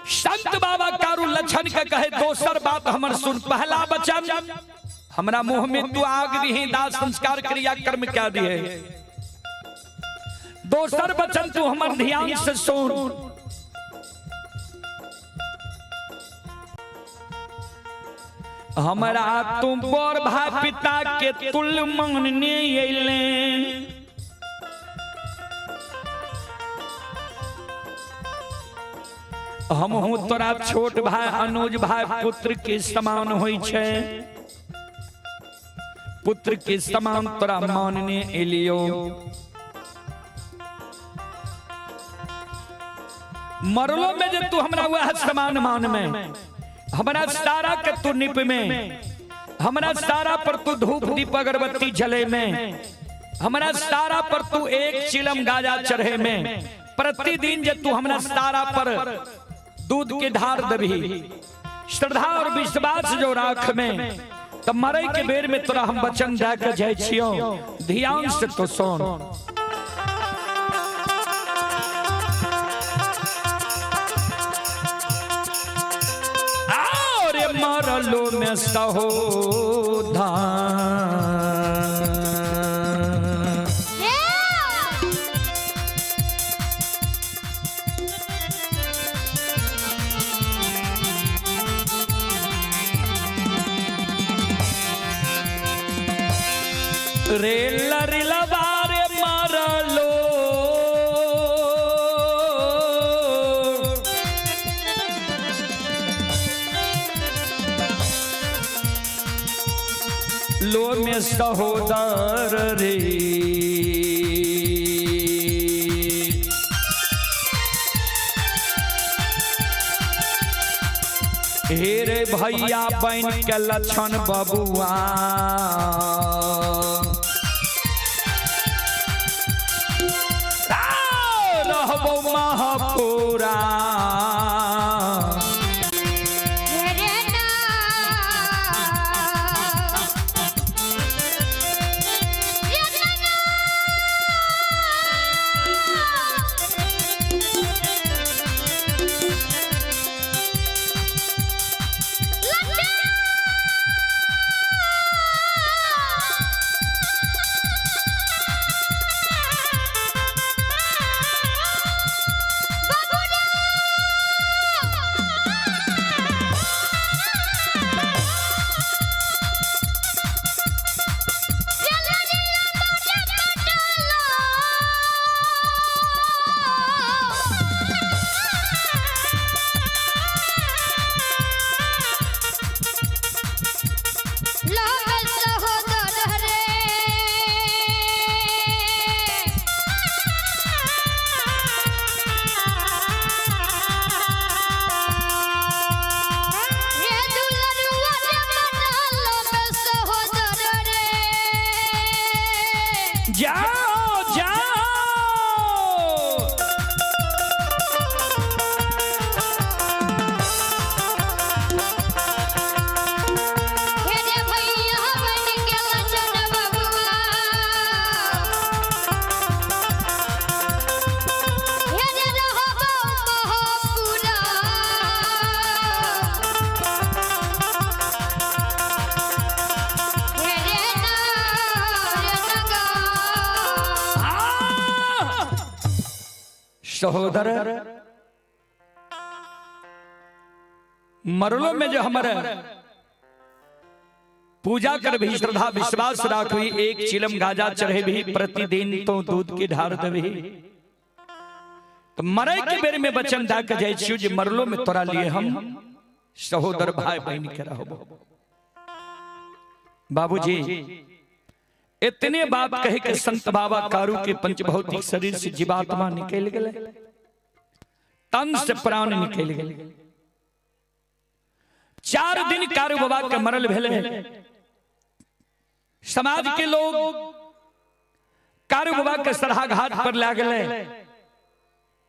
संत बाबा कारू लक्षण का कहे दोसर बात हमर सुन, पहला वचन हमरा मुंह में तू आग दिही, दास संस्कार क्रिया कर्म क्या दिए। दोसर वचन तू हमर ध्यान से सुन, हमरा तुम बड़ भाई पिता के तुल्य मानने अइले। हम हूँ तोरा छोट भाई अनुज भाई पुत्र के समान होई छे, पुत्र के समान तोरा मानने एलियो। मरलो में जे तू हमरा वह समान मान में, हमरा सारा के तू निप में, हमरा सारा पर तू धूप दीप अगरबत्ती जले में, हमरा सारा पर तू एक चिलम गाजा चढ़े में, प्रतिदिन जे तू हमरा सारा पर दूध के धार दबी, श्रद्धा और विश्वास जो राख में, तब मरे के बेर में तोरा हम वचन दे के जाय छियो, ध्यान से तो सुन। और मरलो में सहोदा रेला रेला बारे मारलो, लो में सहोदर रे। हे रे भैया बन के लक्षण बबुआ, महापुरा जाओ जाओ। सहोदर मरलो में जो हमारे पूजा कर भी श्रद्धा विश्वास राख भी, एक चिलम गाजा चढ़े भी, प्रतिदिन तो दूध की ढार दे भी। तो मरे के बेर में वचन दा के जाय छियो जे मरलो में तोरा लिए हम सहोदर भाई बहन के रहबो। बाबूजी इतने बात कहे के संत बाबा कारू के पंचभौतिक शरीर से जीवात्मा निकल गए, तन से प्राण निकल गए। 4 दिन कारू बाबा के मरल भेले। समाज के लोग कारू बाबा के सरहा घाट पर ला गए,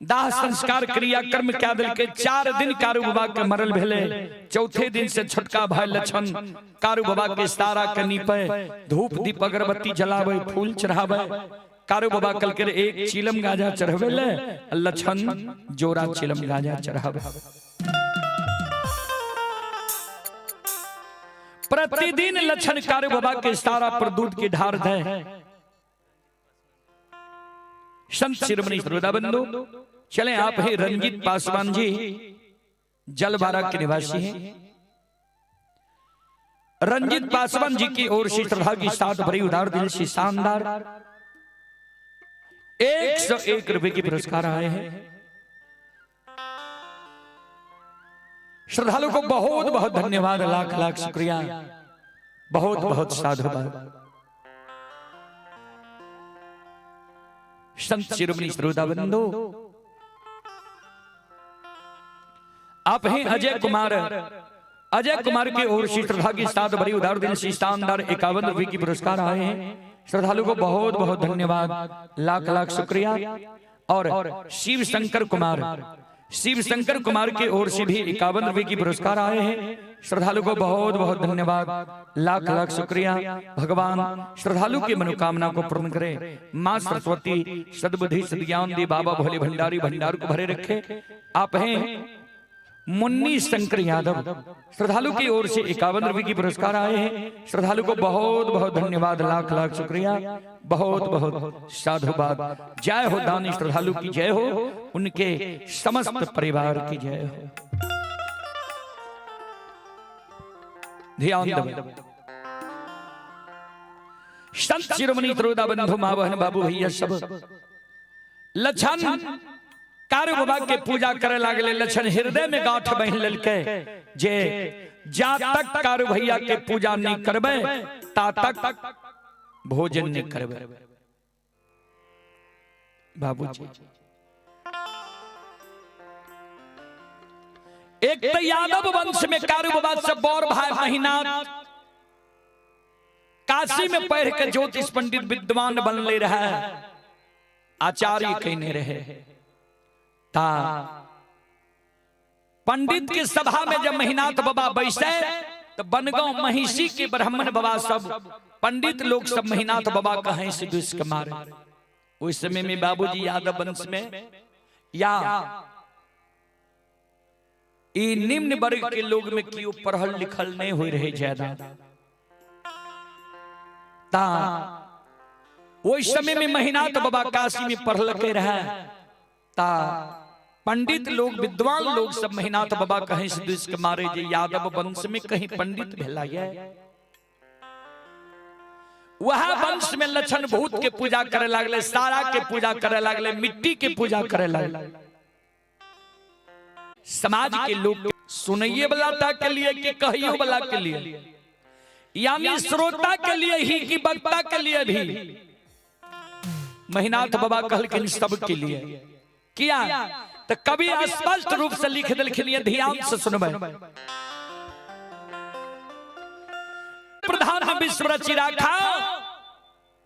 दाह संस्कार क्रिया कर्म क्या दिल के। 4 दिन कारू बाबा के मरल भेले। चौथे दिन से छोटका भाई लक्षण कारू बाबा के सारा कनी पे धूप दीप अगरबत्ती जलावे, फूल चढ़ावे। कारू बाबा कल के एक चिलम गाजा चढ़ावे ले, लक्षण जोरा चिलम गाजा चढ़ावे। प्रतिदिन लक्षण कारू बाबा के सारा पर दूध की ढार दे। संत शिरोमणि श्रोता बंधु, चले आप हैं रंजीत पासवान जी, जलबारा के निवासी हैं। रंजीत पासवान जी की ओर से श्रद्धा की साथ भरी उदार दिल से शानदार 101 रुपए की पुरस्कार आए हैं। श्रद्धालु को बहुत बहुत धन्यवाद, लाख लाख शुक्रिया, बहुत बहुत साधुवाद। संत शिरोमणि श्रोता बंधु, आप हैं अजय कुमार। अजय कुमार की ओर से श्रद्धा की साथ भरी उदार दिल से शानदार 51 रुपए की पुरस्कार आए हैं। श्रद्धालु को बहुत बहुत धन्यवाद, लाख लाख शुक्रिया। और शिव शंकर कुमार की ओर से भी 51 रुपए की पुरस्कार आए हैं। श्रद्धालु को बहुत बहुत धन्यवाद, लाख लाख शुक्रिया। भगवान श्रद्धालु की मनोकामना को पूर्ण करे। मां सरस्वती सद्बुद्धि सद्ज्ञान दे, बाबा भोले भंडारी भंडार को भरे रखे। आप हैं मुन्नी शंकर यादव। श्रद्धालु की ओर से 51 रुपए की पुरस्कार आए हैं। श्रद्धालु को बहुत बहुत धन्यवाद, लाख लाख शुक्रिया, बहुत बहुत साधुवाद। जय हो दानी श्रद्धालु की जय हो, उनके समस्त परिवार की जय हो। ध्यान दो। संत शिरोमणि श्रोता बंधु, मां बहन बाबू भैया सब लक्षण कारू बाबा के पूजा करे लागले। लक्षण हृदय में गांठ बहिन ललके जे जा तक कारू भैया के पूजा नहीं करबे ता तक भोजन नहीं करबे। बाबूजी एक तो यादव वंश में कारू बाबा से बौर भाई महीना काशी में पढ़ के ज्योतिष पंडित विद्वान बन ले रहा है, आचार्य कहने रहे। पंडित की सभा में जब महीनाथ बाबा बैसे तो बनगांव महिषी के ब्राह्मण बाबा सब पंडित लोग सब महीनाथ बाबा कहें से दुष्क मारे। उस समय में बाबूजी यादव वंश में या निम्न वर्ग के लोग में क्यों पढ़ल लिखल नहीं हो रहे ज्यादा, उस समय में महीनाथ बाबा काशी में पढ़ल के रहे। पंडित लोग विद्वान लोग सब महीनाथ बाबा कहें से दुष्क मारे जे यादव वंश में कहीं पंडित भेला है। वह वंश में लक्षण भूत के पूजा करे लागले, सारा के पूजा करे लागले, मिट्टी के पूजा करे लागले। समाज के लोग सुनइए वाला के लिए कि कहियो वाला के लिए, यानी श्रोता के लिए ही कि वक्ता के लिए भी महीनाथ बाबा कहलखिन सब के लिए। किया तो कभी स्पष्ट रूप से लिख दिलखिन, ध्यान से सुनबे। प्रधान विश्व रचि राखा,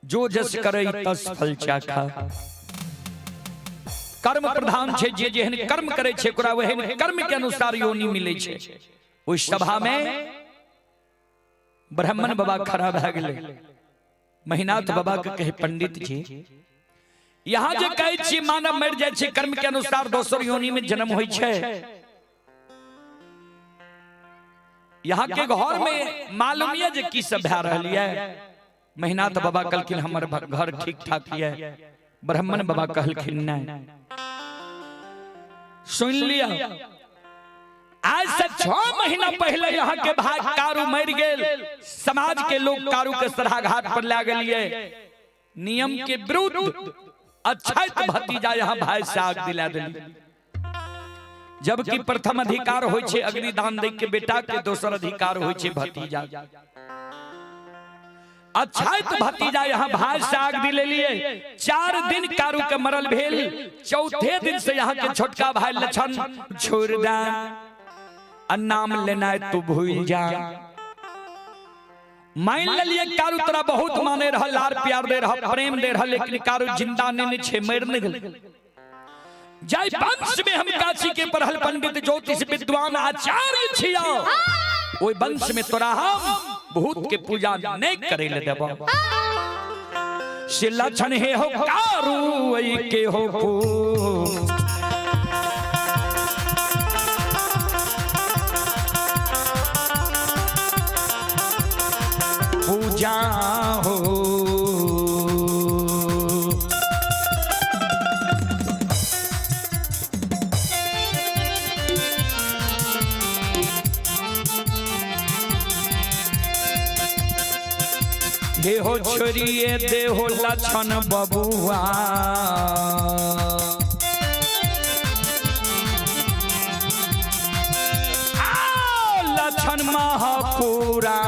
जो जस करे तस फल चाखा। कर्म प्रधान छे, जे जेहन कर्म करे छे ओकरा वहन कर्म के अनुसार योनि मिले छे। उस सभा में ब्राह्मण बाबा खड़ा भ गेले। महीनाथ बाबा के कहे पंडित जी, यहाँ जे कहे छी मानव मर जाय छे कर्म के अनुसार दोसर योनि में जन्म होय छे। यहाँ के घर में मालूम ये जे की सब भै रहल है। महीनाथ बाबा कहलखिन हमर घर ठीक ठाक है। ब्राह्मण बाबा कहलखिन नहीं, सुन लिया आज से 6 महीना पहले यहाँ के भाई कारू मर गेल, समाज के लोग कारू के सराघाट पर ला गए, नियम के विरुद्ध अच्छा भतीजा यहाँ भाई से आग दिला दिली। जबकि प्रथम अधिकार होय छे अग्निदान दे के बेटा के, दोसर अधिकार होय छे भतीजा। अच्छा भतीजा यहाँ भाई से आग दिले लिए 4 दिन कारू के मरल भेल, चौथे दिन से यहाँ के छोटका भाई लछन छोड़ दा, नाम लेना तू भूल जा। मान लिये कारू तोरा बहुत माने रहा, लार प्यार दे रहा, प्रेम दे रहा, लेकिन कारू जिंदा नहीं छे, मर नहीं गल। जय वंश में हम काशी के पढ़ल पंडित ज्योतिष विद्वान आचार्य छिया, ओई वंश में तोरा हम भूत के पूजा नहीं करे ले देबो। से लक्षण हे हो कारू आई के हो पूजा हो। हे हो छोरिए दे हो लक्षण बबुआ, लक्षण महापुरा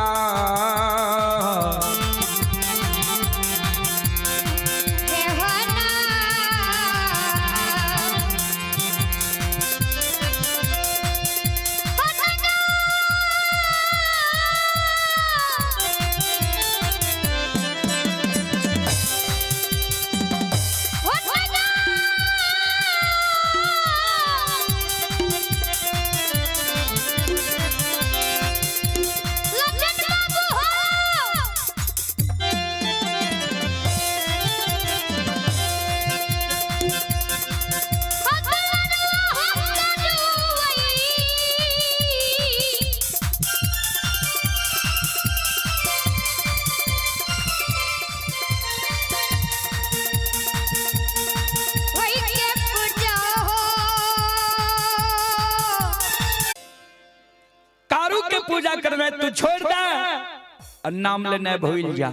पूजा करना तू छोड़ दे, नाम लेना भूल जा।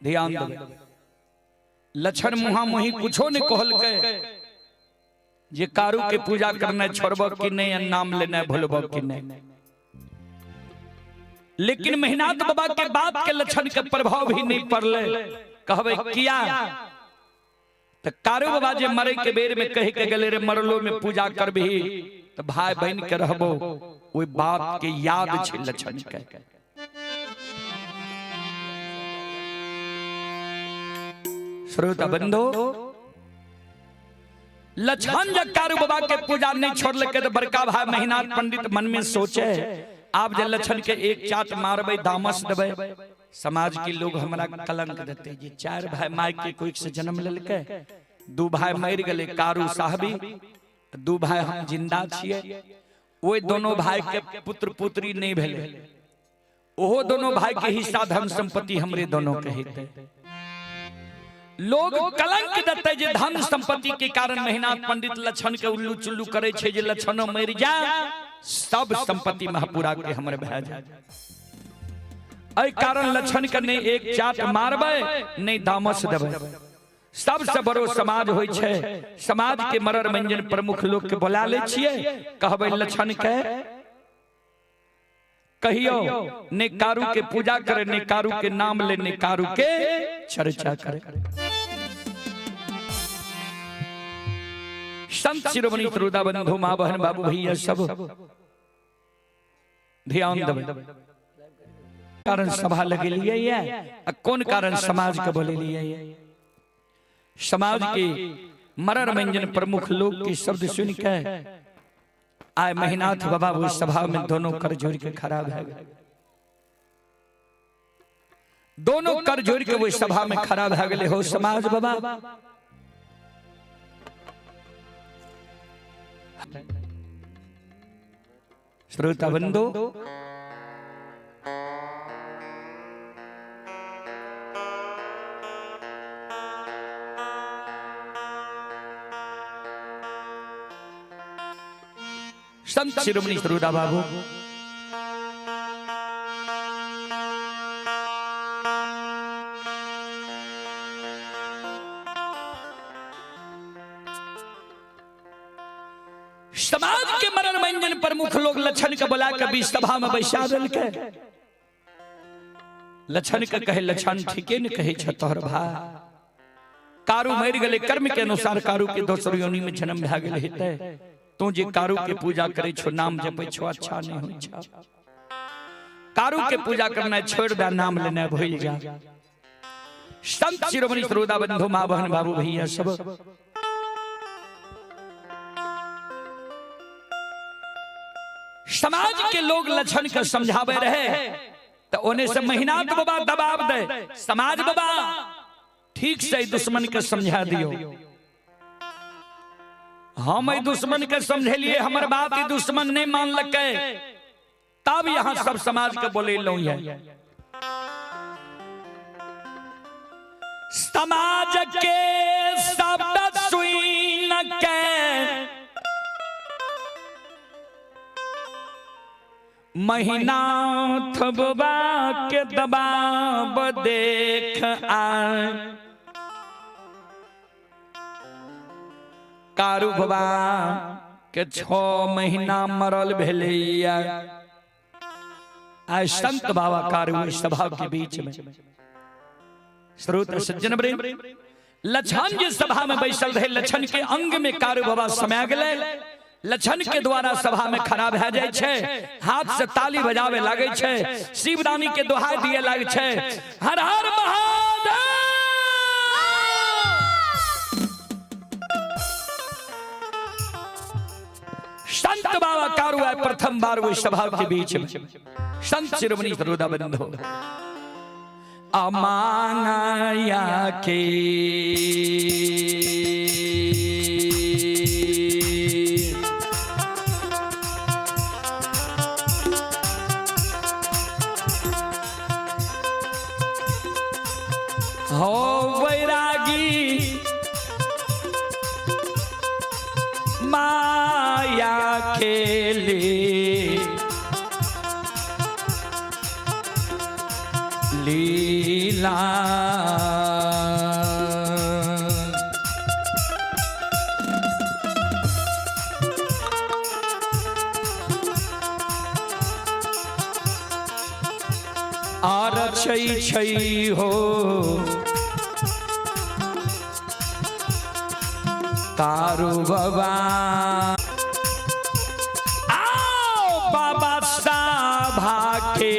ध्यान दे, लक्षण मुहा मुही कुछो ने कहल के जे कारू के पूजा करना छोड़ब कि नहीं, नाम लेना भूलब कि नहीं। लेकिन मेहनाथ बाबा के बात के लक्षण के प्रभाव भी नहीं पड़ले। कहबे किया तो कारू बाबा जे मरे के बेर में कह के गले रे मरलो में पूजा करबही तो भाई बहन के रहबो, ओई बात के याद छे लक्षण के। श्रोता बंधो, लक्षण जब कारू बाबा के पूजा नहीं छोड़ल के तो बड़का भाई मेहनाथ पंडित मन में सोचे, आप जे लक्षण के एक चाट मारबे, दामस देबे, समाज के लोग हमरा कलंक देते। जे 4 भाई माई के कोई से जन्म लेलके, 2 भाई मर गए कारू साहबी, 2 भाई हम जिंदा छिए, वो दोनों भाई के पुत्र पुत्री नहीं भेले, ओहो दोनों भाई के हिस्सा धन संपत्ति हमरे दोनों के हेते। लोग कलंक देते जे धन संपत्ति के कारण मेहनाथ पंडित लक्षण के उल्लू चुल्लू करे छे, जे लक्षणों मर जा सब संपत्ति महापुरा के हमरे भै जाए। एहि कारण लक्षण के नहीं एक चाट मारबे नहीं दामस देबे। सबसे बड़ो समाज होय छे, समाज के मरर मंजन प्रमुख लोग के बुला ले छिए, कहबे लक्षण के कहियो ने कारू के पूजा करे, ने कारू के नाम ले, ने कारू के चर्चा करे। संत शिरोमणि श्रोता बंधु मां बहन बाबू भैया सब ध्यान देबे। कारण सभा लगे लिए ये कौन कारण समाज के बोले लिए ये, समाज के मरर मंजन प्रमुख लोग के शब्द सुन के आए मेहनाथ बाबा वो सभा में दोनों कर जोड़ के खड़ा है, दोनों कर जोड़ के वो सभा में खड़ा है गए हो समाज बाबा। श्रोता बंधु, संत शिरोमणि सरोदा बाबू समाज के मरण मंजन प्रमुख लोग लक्षण के बोला कभी सभा में बैसा दल के लक्षण के कहे लक्षण ठीके न कहे तोहर भाई कारू मर गए कर्म के अनुसार कारू के दोसर योनि में जन्म भए गेल हेतै तू जे कारू के पूजा करे छो नाम जपै छो अच्छा नहीं होय छौ कारू के पूजा करना छोड़ दे नाम लेना भूल जा संत शिरोमणि सरोदा बंधु मां बहन बाबू भैया सब समाज के लोग लक्षण के समझावे रहे तो उन्हें से महीना तो बाबा दबाव दे समाज बाबा ठीक से दुश्मन के समझा दियो हम दुश्मन के समझेलिए हमर बात ही दुश्मन नहीं मान लगे तब यहाँ सब समाज के बोले लो समाज के शब्द सुन के महीना थबा के दबाव देख आए कारू बाबा के 6 महीना मरल भेलैया आज संत बाबा कारू सभा के बीच में श्रोत सज्जन लक्षण जे सभा में बैसल रहे लक्षण के अंग में कारू बाबा समा गेले लक्षण के द्वारा सभा में खड़ा भए जाय छे हाथ से ताली बजावे लागे छे शिवरानी के दोहाई दिए लागे छे हर हर महादेव संत बाबा कारू आए प्रथम बार वो सभा के बीच में संत शिरोमणि सरोदा बंधु अमांगया के हो वैरागी माया खेले लीला और छै हो कारू बाबा आओ बाबा सभा के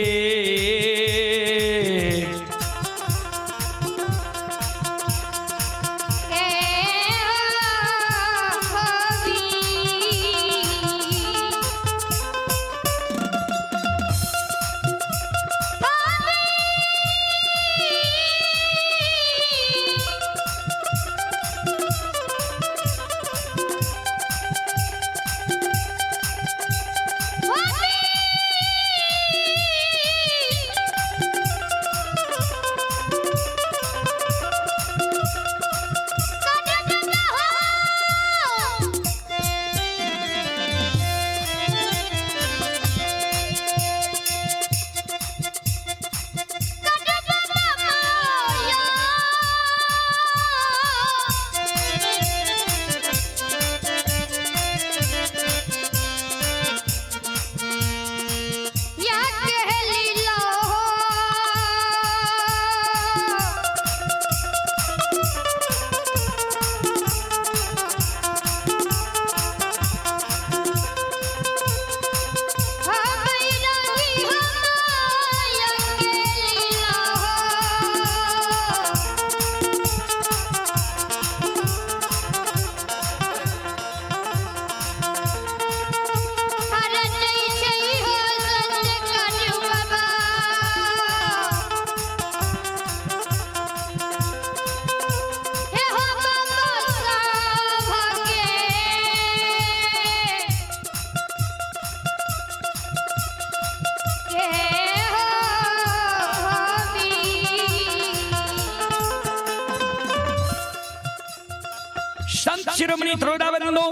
संत शिरोमणि सरोदा बंधु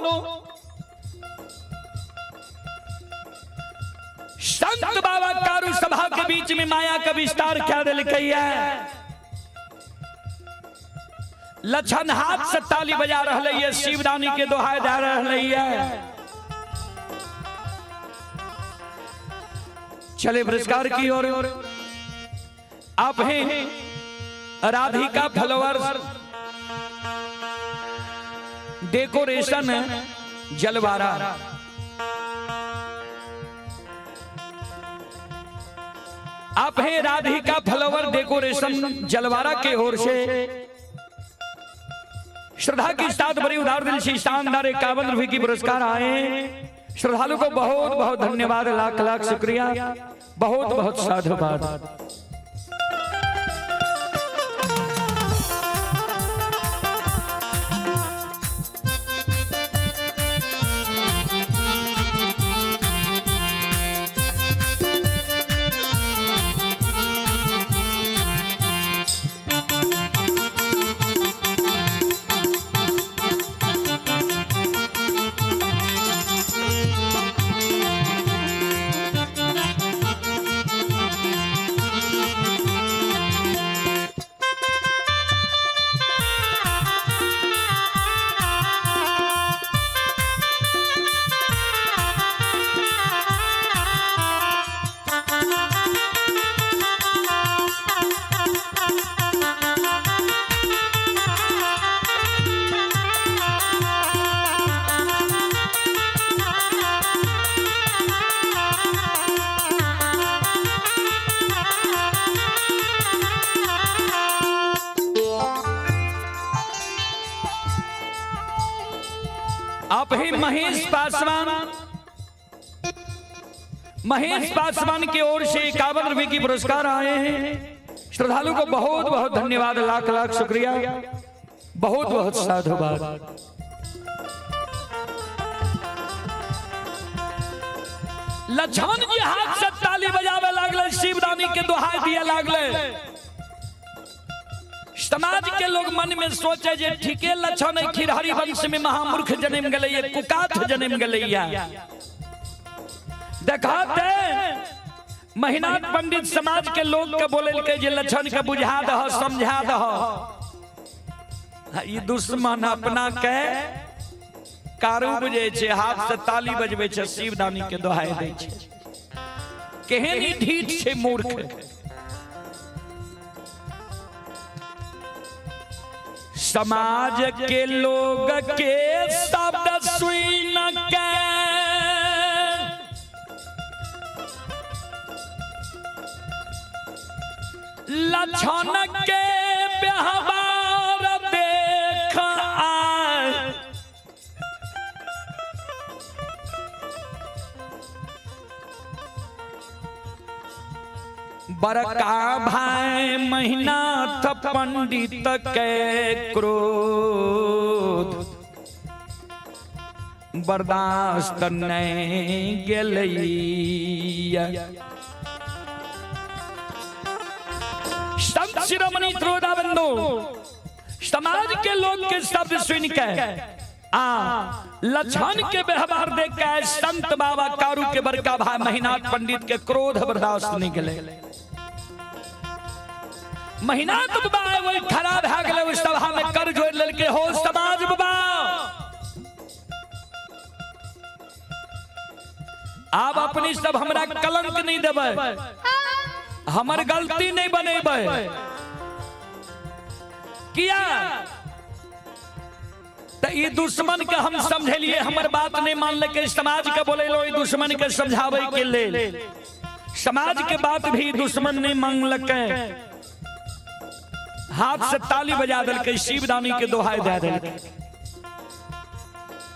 संत बाबा कारू सभा के बीच में माया का विस्तार क्या दिल है। लछन हाथ से ताली बजा रहा है, शिवरानी के दोहाई दे रहा है। चले पुरस्कार की ओर। आप हैं राधिका फ्लावर डेकोरेशन जलवारा। आप हैं राधिका फ्लावर डेकोरेशन जलवारा के ओर से श्रद्धा की साथ बड़ी उदार दिल से शानदार 51 रुपए की पुरस्कार आए। श्रद्धालु को बहुत बहुत धन्यवाद, लाख लाख शुक्रिया, बहुत बहुत साधुवाद। आप ही महेश पासवान की ओर से 51 रुपए की पुरस्कार आए हैं। श्रद्धालु को बहुत बहुत धन्यवाद, लाख लाख शुक्रिया, बहुत बहुत साधुवाद। लछन जी हाथ से ताली बजावे लागले, शिवरानी के दोहाई दिया लागले। समाज के लोग मन में सोचे जे ठीके लछन खिरहरी वंश में महामूर्ख जन्म गलैया, कुकाथ जन्म गलैया। देखाते महिनाथ पंडित समाज के लोग के बोले के जे लछन के बुझा दह, समझा दह। ई दुश्मन अपना के कारू बुझे छे, हाथ से ताली बजबे छे, शिवदानी के दोहाई दे छे। केहन ई ढीठ छे मूर्ख। समाज के लोग के शब्द सुन के लछन के व्यवहार देख आए। बड़का भाई महिनाथ पंडित के क्रोध बर्दाश्त नहीं गेलैया। संत शिरोमणि त्रोदाबंदो समाज के लोग के शब्द सुन के लछन के व्यवहार देख के संत बाबा कारू के बड़का भाई महिनाथ पंडित के क्रोध बर्दाश्त नहीं गेले। महिनाथ बाबा वही खराब है गले, उस सभा में कर जोड़ ललके हो समाज बाबा। आप अपनी सब हमरा कलंक नहीं देबे, हमर गलती नहीं बनेबे। किया तो ये दुश्मन के हम समझलिए, हमर बात नहीं मान ले, समाज के बोले लो दुश्मन के समझावे के ले। समाज के बात भी दुश्मन नहीं मान लके, हाथ से ताली बजा दिल के, शिवदानी के दोहाई दे दिल।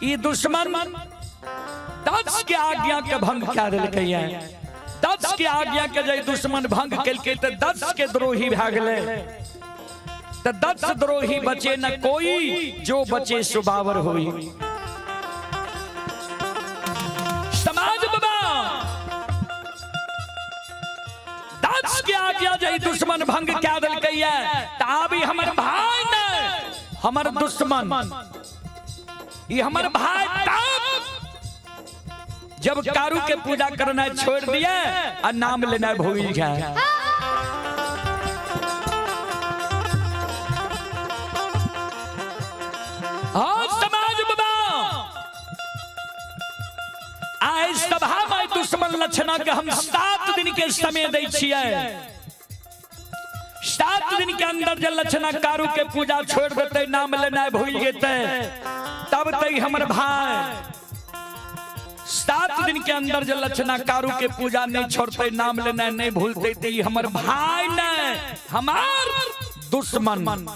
ये दुश्मन 10 के आज्ञा के भंग क्या दिल के, 10 के आज्ञा के जय दुश्मन भंग के तो 10 के द्रोही भाग ले। तो 10 द्रोही बचे न कोई, जो बचे सुबावर हुई। समाज बाबा 10 के आज्ञा जय दुश्मन भंग क्या दिल के, ताबी हमर भाई ने हमर दुश्मन, ये हमर भाई ताब जब कारू के पूजा करना छोड़ दिया और नाम लेना भूल जाए। समाज बाबा आए सभा में दुश्मन लक्षणा के हम 7 दिन के समय दै छियै। 7 दिन के अंदर जब लक्षणा कारू के पूजा छोड़ देते, नाम लेना भूल जेते, तब तक हमर भाई 7 दिन के अंदर जब लक्षणा कारू के पूजा नहीं छोड़ते, नाम लेना नहीं भूलते, तो हमर भाई नहीं हमार दुश्मन।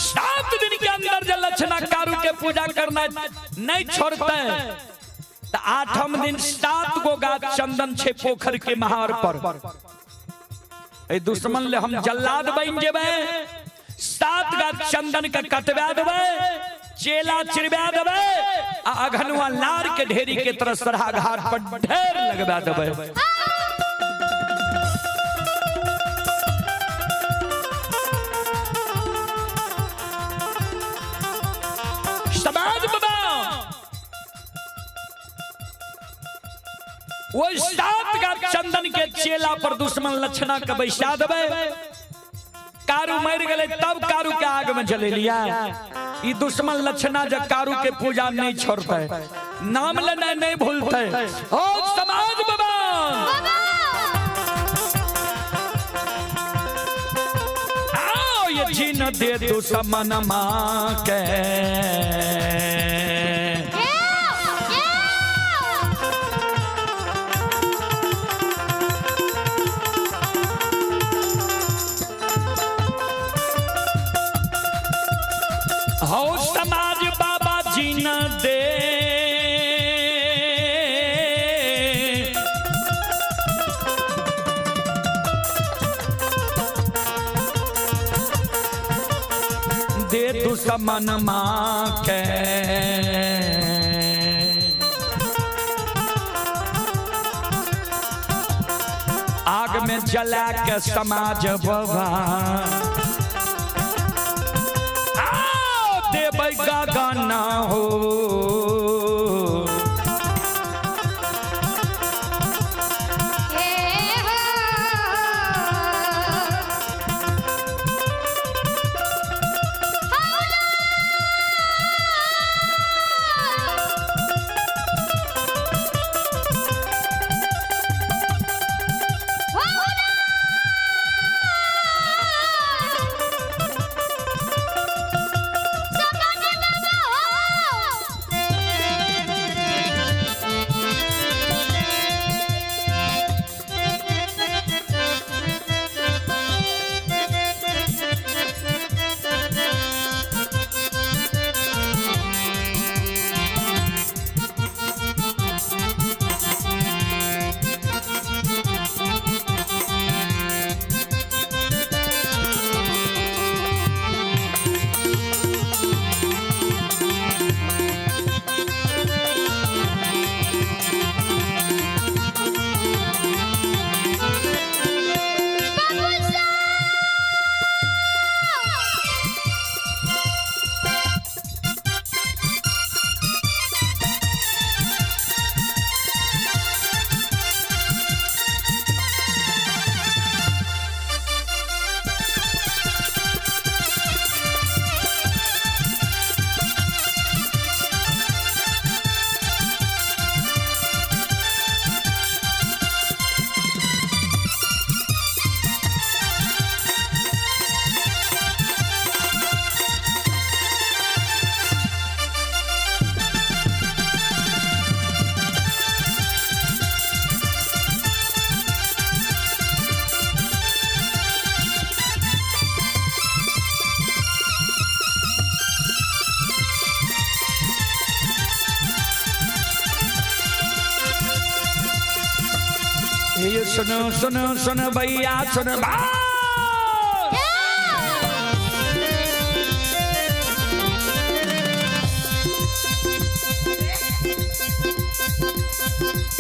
7 दिन के अंदर जब लक्षणा कारू के पूजा करना नहीं छोड़ते, तो 8वें दिन 7 गो गाछ चंदन छे पोखर के महार पर। ए दुश्मन ले हम जल्लाद बन जेबे, 7 गाछ चंदन के कटवा देबे, चेला चिरवा देबे, आ अघनुआ लार के ढेरी के तरह सरहा घाट पर ढेर लगवा देबे। समाज बाबा वो 7 गाछ चंदन के चेला पर दुश्मन लक्षणा के बैसा देबे। कारू मर गए तब कारू के आग में जले लिया। ये दुश्मन लक्षणा जब कारू के पूजा नहीं छोड़ते, नाम लेना नहीं भूलते। ओ समाज बाबा आओ ये जीन दे दुश्मन माँ के हो समाज बाबा जी न दे दे दुश्मन माँ के आग में जला के समाज बाबा गाना हो। ये सुनो सुनो सुनो भैया सुनो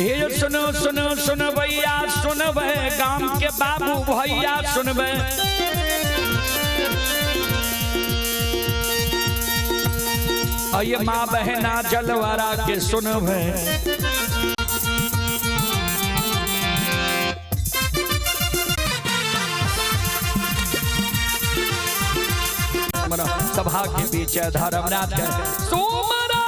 ये सुनो सुनो सुनो भैया सुनबे गांव के बाबू भैया सुनबे ये माँ बहना जलवारा के सुन भय सभा के बीच धर्मनाथ के सोमरा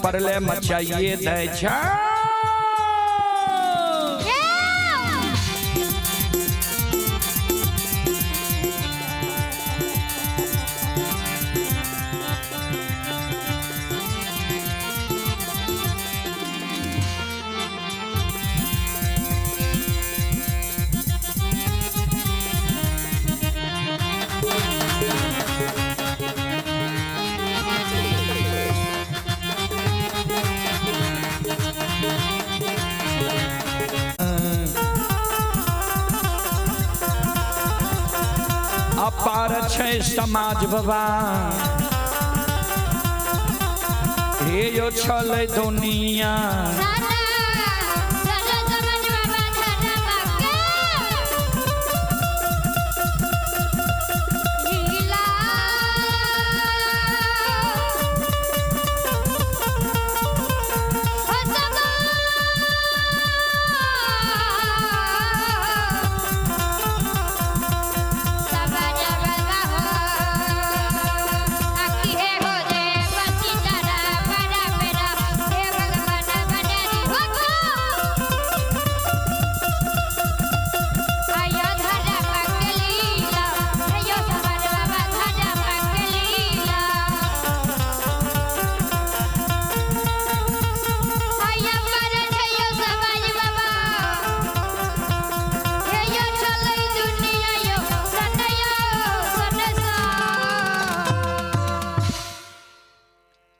परले मचाइए दे छा अपार छै समाज बाबा हे यो छलै दुनिया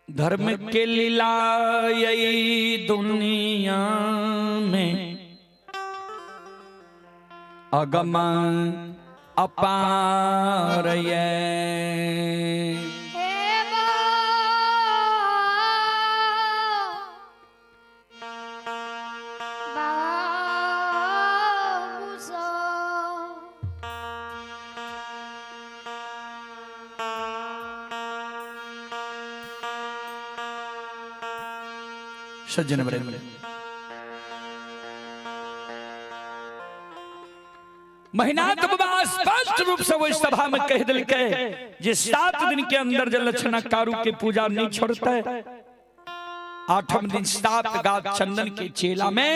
धर्म के लीला यही दुनिया में अगम अपार सज्जन वृंद महीनाथ बाबा स्पष्ट रूप से वो सभा में कह दिल के जिस 7 दिन के अंदर जब लक्षणा कारू के पूजा नहीं छोड़ता है 8वें दिन 7 गात चंदन के चेला में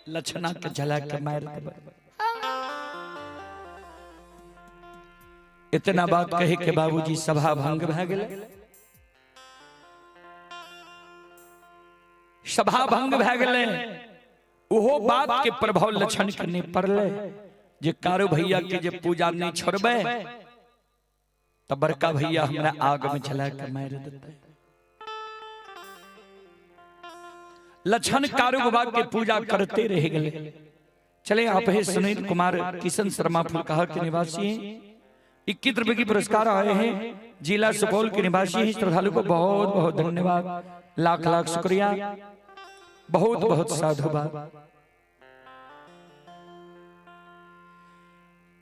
लक्षणा के जला के मार दे। इतना बात कहे के बाबूजी सभा भंग भ गेल सभा भंग भ गेले ओहो बात के प्रभाव लक्षण करने पड़ले जे कारो भैया के जे पूजा नहीं छोड़बे तब बड़का भैया हमरा आग में जला के मार देते। लक्षण कारो बाबा के पूजा करते रह गए। चले आप है सुनील कुमार किशन शर्मा फुलकाहा के निवासी हैं 21 रुपए की पुरस्कार आए हैं जिला सुपौल के निवासी हैं। श्रद्धालु को बहुत बहुत धन्यवाद लाख लाख शुक्रिया बहुत बहुत साधुवाद।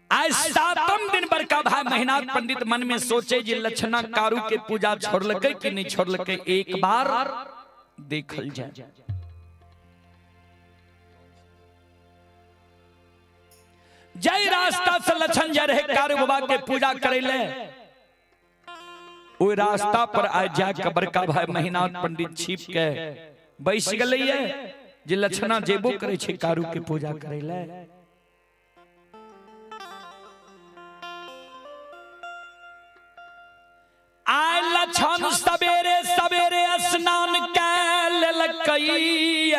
आज 7वें दिन बड़का भाई महीनाथ पंडित मन में सोचे जी लक्षणा कारू के पूजा छोड़लके कि नहीं छोड़लके एक बार देखल जाए। जय रास्ता से लक्षण जा रहे कारू बाबा के पूजा करेले वो रास्ता पर आ जाके बड़का भाई महीनाथ पंडित छिप के बैस गए जे लक्षणा जेबो करे छे कारू के पूजा करेले। आय लक्षण सवेरे सवेरे स्नान कैल लकई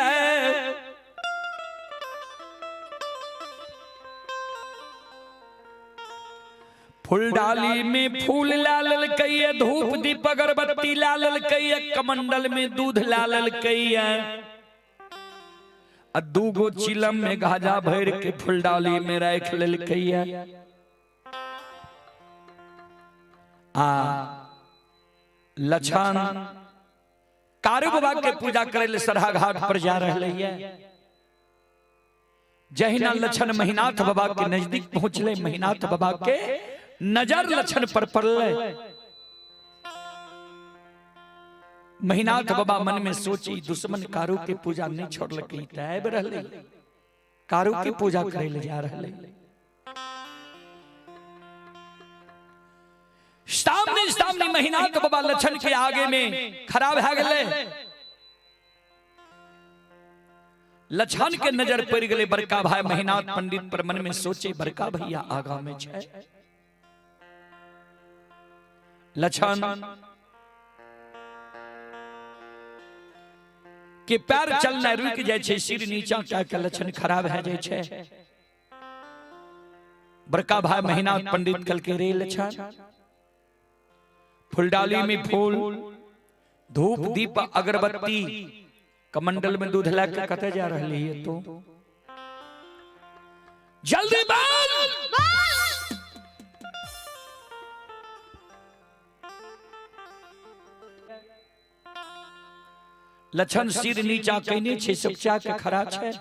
फूल डाली में फूल लालल कई, धूप दीप अगरबत्ती लालल कई, कमंडल में दूध लालल कई, दूगो चिलम में गाजा भर के फूल डाली में रख लेल कई। लछन कारू बाबा के पूजा करे ले सरहा घाट पर जा रहे हैं। जहिना लछन महीनाथ बाबा के नजदीक पहुंचले, महीनाथ बाबा के नजर लछन पर पड़ले। महीनाथ बाबा मन में सोची, दुश्मन कारू के पूजा नहीं छोड़ल, तैब रहले, कारू के पूजा करे ले जा रहे। सामने सामने महीनाथ बाबा लछन के आगे में खराब है गले। लछन के नजर पड़ गए बड़का भाई महीनाथ पंडित पर। मन में सोचे, बड़का भैया आगा में छे। लछन के पैर चलना रुक जाए छे, सिर नीचा के लछन खराब है जाए छे। बड़का भाई महीनाथ पंडित कल के रे लछन, फूलडाली में फूल, धूप दीप अगरबत्ती, कमंडल में दूध लाके कते जा रही है, तो जल्दी बोल। लछन सिर नीचा कइने छे, सबचा के खड़ा छे।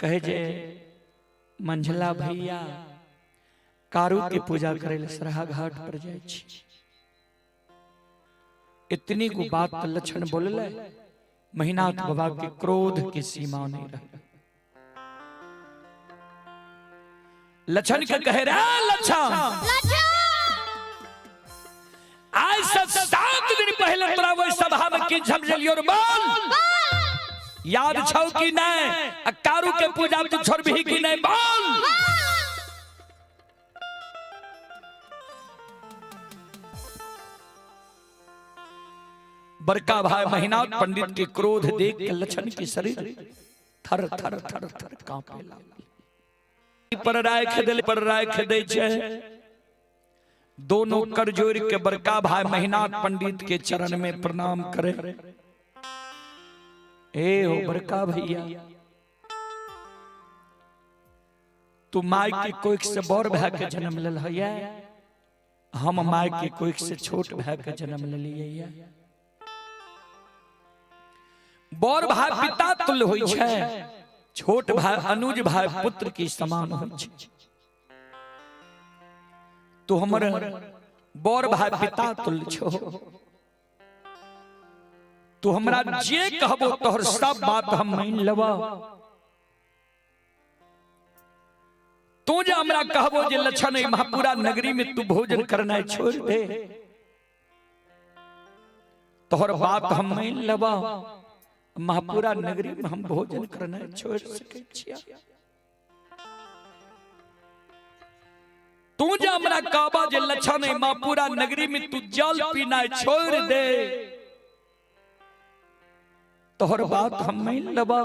कहे जे मंझला भैया कारू के पूजा करे ले सरहा घाट पर जाए छी। इतनी को बात लछन बोलले, महीनाथ बाबा के क्रोध की सीमा नहीं रही। लछन के कहे रे लछन, आज से 7 दिन पहले तोरा वो सभा में की झमझलियो रे, बोल याद छौ कि नहीं? कारू के पूजा तू छोड़बही कि नहीं, बोल। बड़का भाई महीनाथ पंडित के क्रोध देख के लछन के शरीर थर थर थर थर कांपे लागल। पर राय खेदे छे। दोनों कर जोड़ के बड़का भाई महीनाथ पंडित के चरण में प्रणाम करे। ए हो बड़का भैया, तू माई के कोख से बड़ भाई के जन्म लेल है, हम माई के कोख से छोट भाई के जन्म ले लिए। बड़ भाई पिता तुल्य होई छे, छोट भाई अनुज भाई पुत्र के समान होई छे। तो हमर बड़ भाई पिता तुल्य छो, तो हमरा जे कहबो तोहर सब बात हम मान लेबो। तो जे हमरा कहबो जे लछन महापुरा नगरी में तू भोजन करना छोड़ दे, तोहर बात हम मान लेबो। महापुरा नगरी में हम भोजन करना छोड़ सके छिया। तू जे हमरा कहबा जे लछन महापुरा नगरी में तू जल पीना छोड़ दे, तोहर बात हम मान लेबो।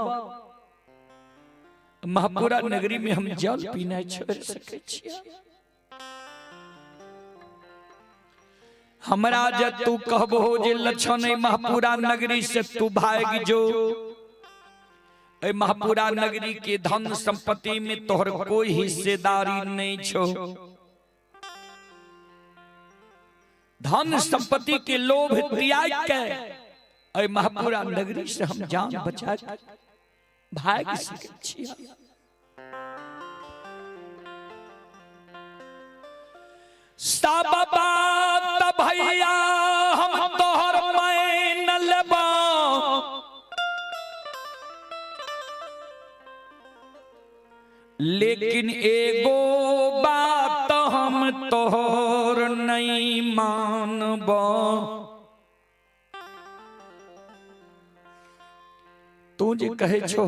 महापुरा नगरी में हम जल पीना छोड़ सके छिया। हमरा जे तू कहबो जे लछन महापुरा नगरी से तू भाग जो, ए महापुरा नगरी के धन संपत्ति में तोहर कोई हिस्सेदारी नहीं छो। धन संपत्ति के लोभ त्याग के ए महापुरा नगरी से हम जान बचा के भाग सके छिया। सब बात भैया हम तोहर मान लेबो, लेकिन एगो बात हम तोहर नहीं मानबो। तू जे कहे छो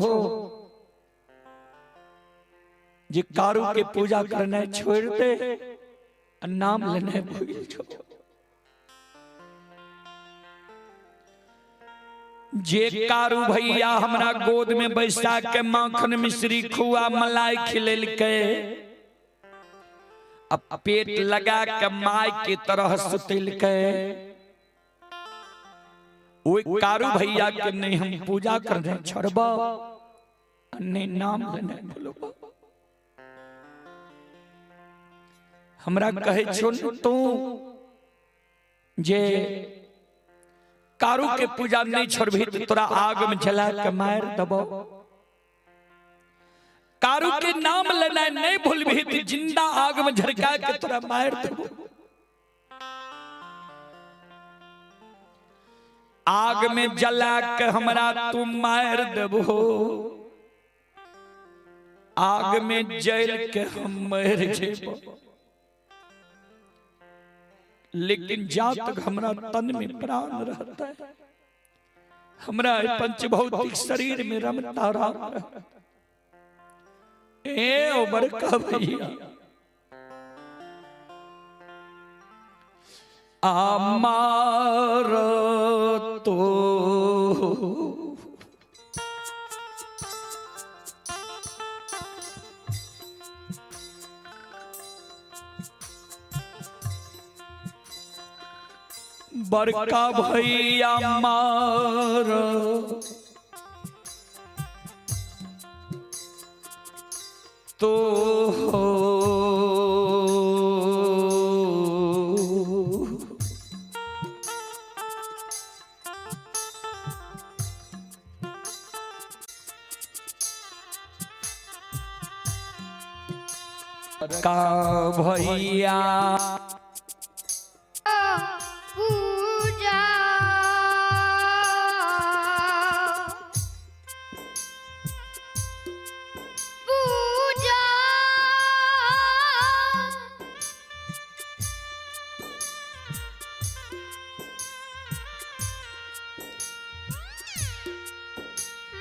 जे कारू के पूजा करना छोड़ दे, नाम लेने भूल छो। जे कारू भैया हमरा गोद में बैसा के माखन मिश्री खुआ मलाई खिलेल के, अब पेट लगा के माय की तरह सुतिल के वो कारू भैया के नहीं हम पूजा कर रहे छोड़बा नहीं नाम लेने बोलो हमरा कहे सुन तू जे कारू के पूजा नहीं छोड़बी तो तोरा आग में जला के मार दबो कारू के नाम लेना नहीं भूलबी तो जिंदा आग में झरका के तोरा मार दबो आग में जला के हमरा तू मार देबो आग में जल के हम मर जेबो लेकिन जा तक हमरा तन में प्राण रहता है हमरा पंचभौतिक शरीर में रमता रहता ए ओ बड़का भैया अमर तो बड़का भैया मार तो का भैया पूजा पूजा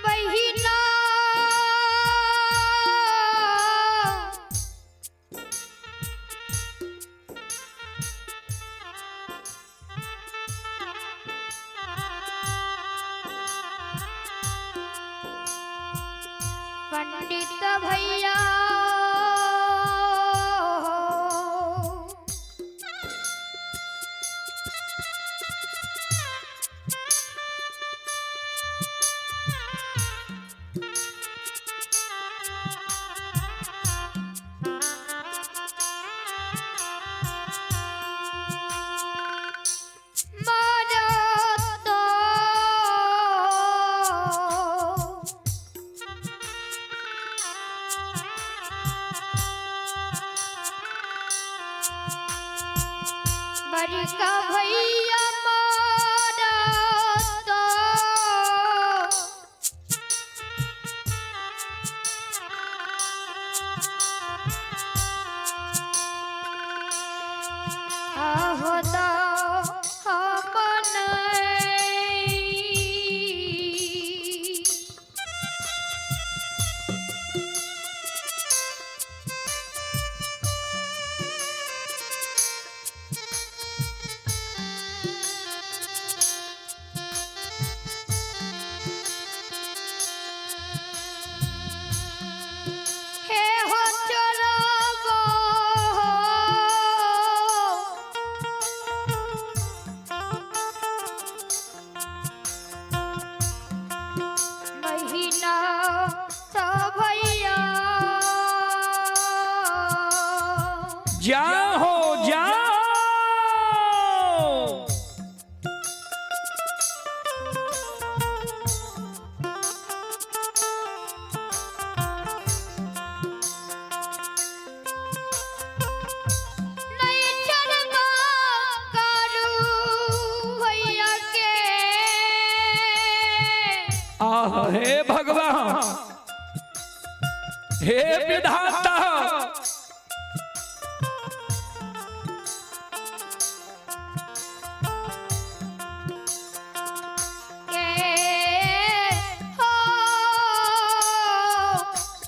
बहिना पंडित भैया बड़का भैया मारा तो होदा हमन हे हो चरबो महीना तो भैया जाओ जाओ नहीं चरबा कारू भैया के आह हे भगवान हे विधाता हो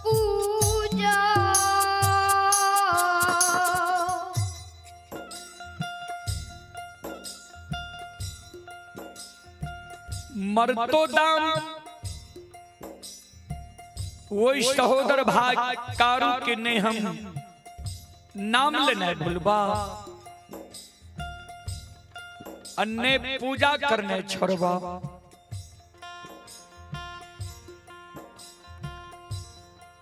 पूजा मरतो दाम वही सहोदर भाई कारू के ने हम नाम लेना भूलबा अन्य पूजा करने छोड़बा।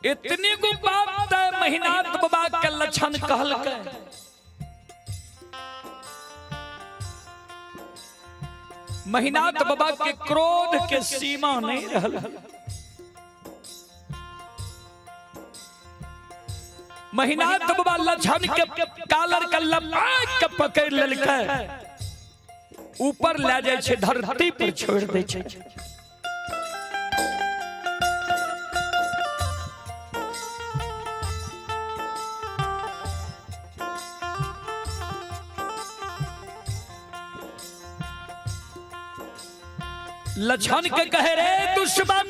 इतनी गो बात महीनाथ बाबा के लक्षण कहल के। महीनाथ बाबा के क्रोध के सीमा नहीं रहल। महीनाथ बाबा लक्षण के कालर के लपेट के पकड़ लेलकै, ऊपर ले जाय छै, धरती पर छोड़ दै छै। लक्षण के कहे रे दुश्मन,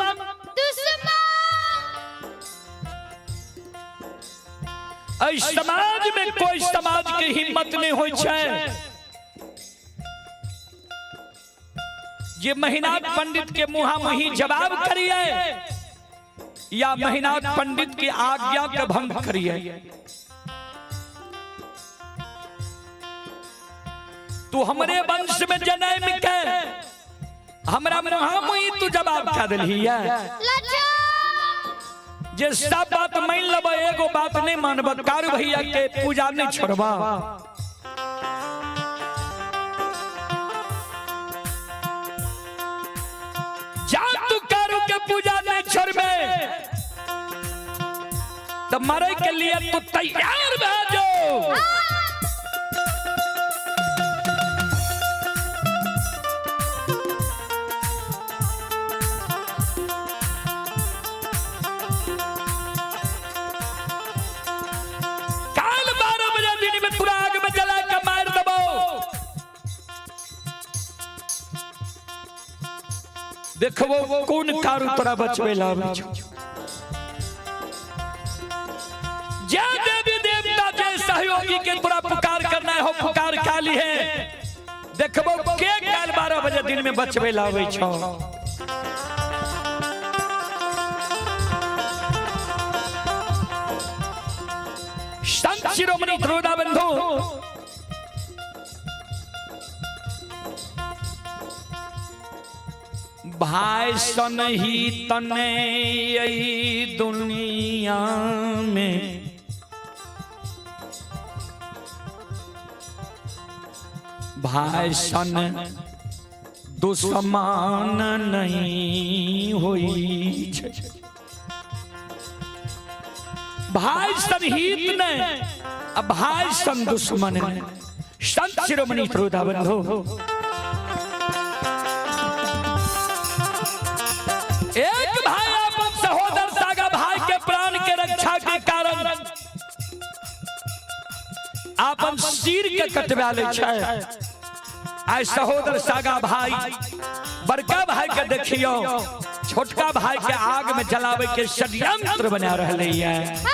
इस समाज में कोई समाज की हिम्मत नहीं होई छै जे महीनाथ पंडित के मुहामुही जवाब करिए या महीनाथ पंडित की आज्ञा के भंग करिए। तू हमरे वंश में जन्म के हमरा मुहामुही तू जवाब क्या दिलही है। जे सब बात मान लब, एगो बात नहीं मानब, कारू भैया के पूजा नहीं छोड़बा। जा तू कारू के पूजा नहीं छोड़बे तो मरे के लिए तू तैयार भेजो। देखो वो कौन कारू तोरा बचवे लावे छो। जे देवी देवता जे सहयोगी के तोरा पुकार करना हो, पुकार काली है। देखो के काल 12 बजे दिन में बचवे लावे छो। संत शिरोमणि ध्रुवदा बंधु भाई सन ही तने यही दुनिया में, भाई सन दुश्मन नहीं होई छे। भाई सन हित ने, भाई सन दुश्मन ने। संत शिरोमणि ध्रुवदा बंधु एक भाई अपन सहोदर सागा भाई के प्राण के रक्षा के कारण अपन सिर के कटवा ले छै। आइ सहोदर सागा भाई बड़का भाई के देखियो, छोटका भाई के आग में जलावे के षड्यंत्र बना रहले है।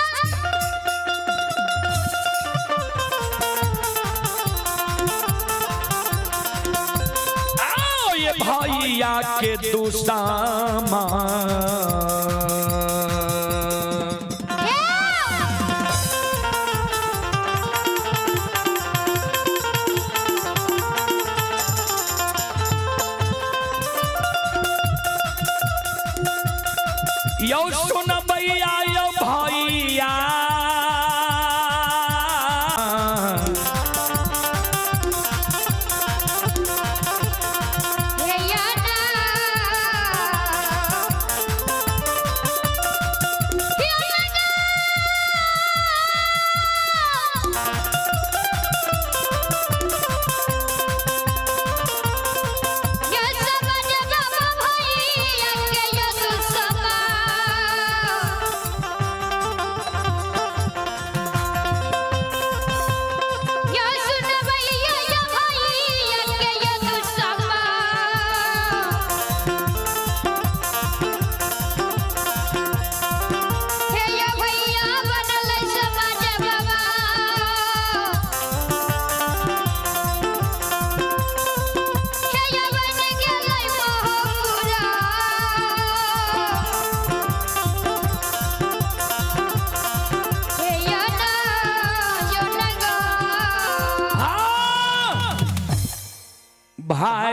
भैया के दुश्मन यो सुन भैया, यो भैया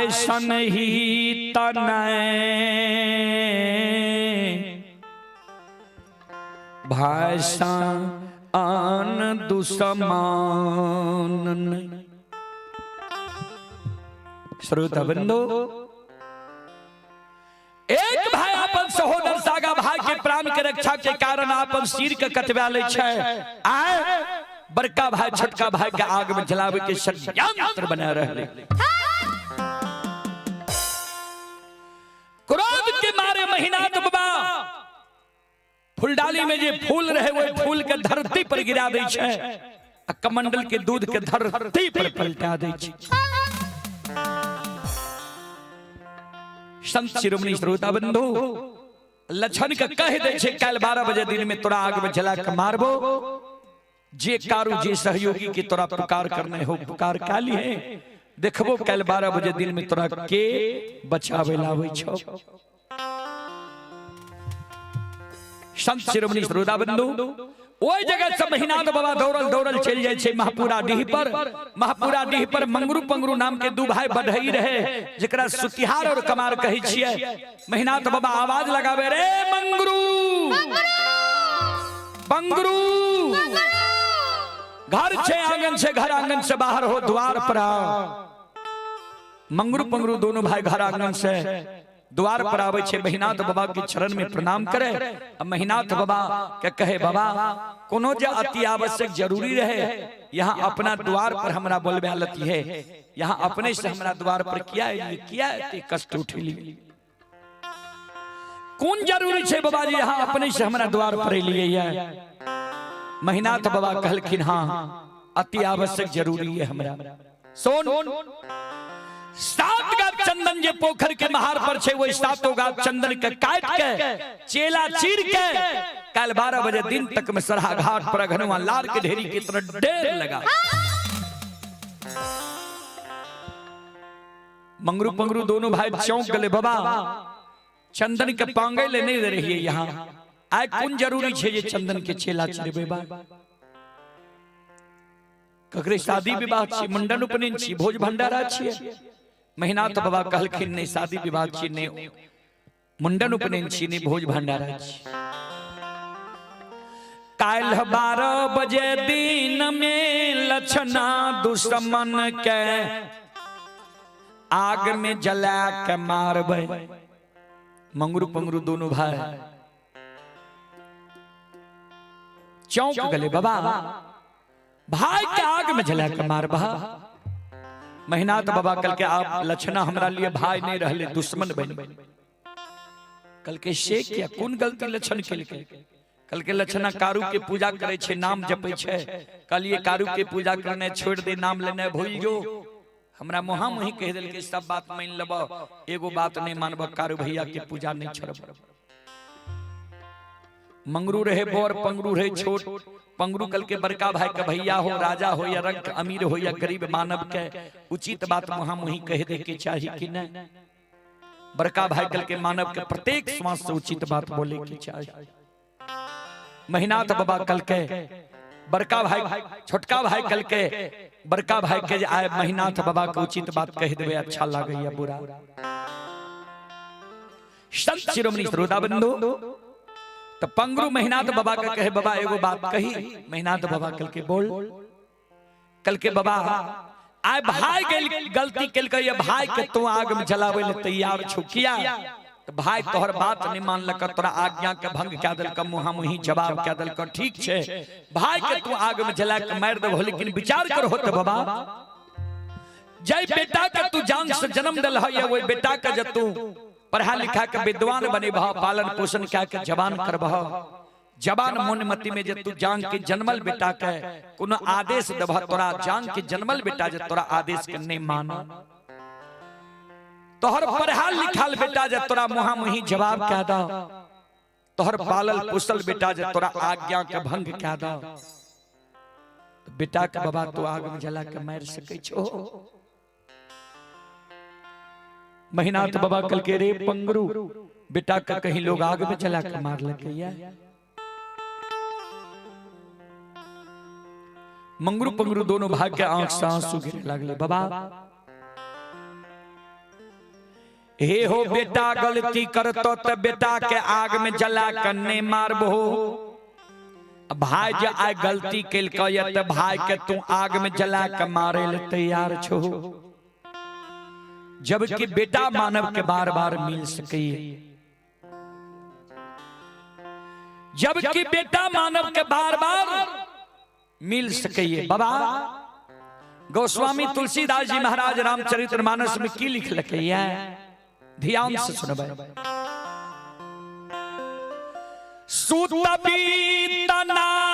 भाषण ही तनय भाषण आन दुसमान। श्रोता बंधु, एक भाई अपन सहोदर सागा भाई के प्राण के रक्षा के कारण अपन सिर के कटवा ले छे। आए बड़का भाई छोटका भाई के आग में जलावे के षड्यंत्र बना रहे। क्रोध के मारे महिनाथ बाबा फूलडाली में जे फूल रहे वो फूल के धरती पर गिरा दे छे, कमंडल के दूध के धरती पर पलटा दे छे। संत शिरोमणि श्रोता बंधु लक्षण के कह दे छे, कल 12 बजे दिन में तोरा आग में जला के मारबो। जे कारू जे सहयोगी की तोरा पुकार करने हो पुकार काली है, देखबो कल 12 बजे दिन में तोरा के बचावे लावे छो। संत शिरोमणि श्रोता बंधु ओई जगह से महिनाथ बाबा दौड़ल दौड़ल चल जाय छे महापुरा डीह पर। महापुरा डीह पर मंगरू पंगरू नाम के दू भाई बढ़ई रहे, जेकरा सुतिहार और कमार कहे छिए। महिनाथ बाबा आवाज लगावे, रे मंगरू पंगरू, घर छे आंगन से घर आंगन से बाहर हो द्वार पर आओ। मंगरू पंगरू दोनों भाई घर आंगन से द्वार पर आवे छे। महिनाथ बाबा के चरण में प्रणाम करे। अब महिनाथ बाबा के कहे, बाबा कोनो जे अति आवश्यक जरूरी रहे यहाँ अपना द्वार पर हमरा बोलबे हालती है, यहाँ अपने से हमरा द्वार पर किया कष्ट उठेली, कौन जरूरी छे बाबा जी यहाँ अपने से हमरा द्वार पर लिए। महिनाथ बाबा कहलखिन, हाँ अति आवश्यक जरूरी है हमरा। सोन 7 गात चंदन जे पोखर के महार पर छे, वो 7 गात चंदन के काट के चेला चीर के कल 12 बजे दिन तक में सरहा घाट पर घनुआ लार के ढेरी की तरह ढेर लगा। मंगरू पंगरू दोनों भाई चौंक गए, बाबा चंदन के पांगे ले नहीं दे रही है यहाँ, आय कौन जरूरी छे जे चंदन के चेला चीरबे बा। ककरे शादी विवाह छी, मुंडन उपनयन छी, भोज भंडारा छी। महिनाथ बाबा कहलखिन, नहीं शादी विवाह छी, नहीं मुंडन उपनयन छी, नहीं भोज भंडारा छी। काल 12 बजे दिन में लक्षणा दुश्मन के आग में जला के मारबे। मंगरू पंगरू दोनों भाई चौंक गले, बाबा भाई के आग में जला के मारबा। महिनाथ बाबा कल के आप लक्षणा हमरा लिए भाई नहीं रहले, दुश्मन बन। कल के से क्या कौन गलती लक्षण के लिए? कल के लक्षणा कारू के पूजा करे छे, नाम जपे छे। कल ये कारू के पूजा करने छोड़ दे, नाम लेने भूल जो। हमरा मुहा मुही कह दिल के सब बात मान लब, एगो बात नहीं मानब, कारू भैया के पूजा नहीं छोड़ब। मंगरू रहे बोर, पंगरू रहे छोट। पंगरू कल के बड़का भाई का भैया हो, राजा हो या रंग अमीर हो या गरीब मानव के उचित बात मुहा मुही कह दे के चाहिए कि नहीं। बड़का भाई कल के मानव के प्रत्येक श्वास से उचित बात बोले की चाहिए। महिनाथ बाबा कल के बड़का भाई छोटका भाई कल के बड़का भाई के आए महिनाथ बाबा को उचित बात कह देवे, अच्छा लगे या बुरा। संत शिरोमणि श्रोता बंधु तो पंगरू महिनाथ बाबा का कहे, बाबा एगो बात कही। महिनाथ बाबा कल के बोल, कल के बाबा आए भाई गलती कल के, ये भाई के तू आग में जलावे ले तैयार छुकिया, तो भाई तोहर बात नहीं मान लक, तोरा आज्ञा के भंग क्या दल का मुहा मुही जवाब क्या दल का। ठीक छे भाई के तू आग में जला के मार देबो, लेकिन विचार कर होत बाबा, जय बेटा के तू जान से जन्म दल है, वो बेटा के जब तू पढ़ा लिखा के विद्वान बने बहा, पालन पोषण क्या के जवान कर बहा, जवान मोनमती में जे तू जान के जन्मल बेटा के कोनो आदेश दबह, तोरा जान के जन्मल बेटा जे तोरा आदेश के नहीं मानो, तोहर पढ़ा लिखाल बेटा जे तोरा मुहा मुही जवाब क्या दा, तोहर पालल पोसल बेटा जे तोरा आज्ञा के भंग क्या दा, बेटा के बाबा तो आग में जला के मार सके छो। महिनाथ बाबा कल के, रे पंगरू बेटा का कहीं लोग आग में जला के मार लगे या। मंगरू पंगरू दोनों भाग के आंख से आंसू गिरने लगले। बाबा हे हो बेटा गलती करतो तो बेटा के आग में जला कन्ने मारबो। भाई जो आय गलती केल तो भाई के तू आग में जला के मारे ले तैयार छो। जबकि बेटा मानव के बार बार मिल सके, जबकि बेटा मानव के बार बार मिल सके। बाबा गोस्वामी तुलसीदास जी महाराज रामचरितमानस में की लिख लके, ध्यान से सुनबे। सूत बीत नारी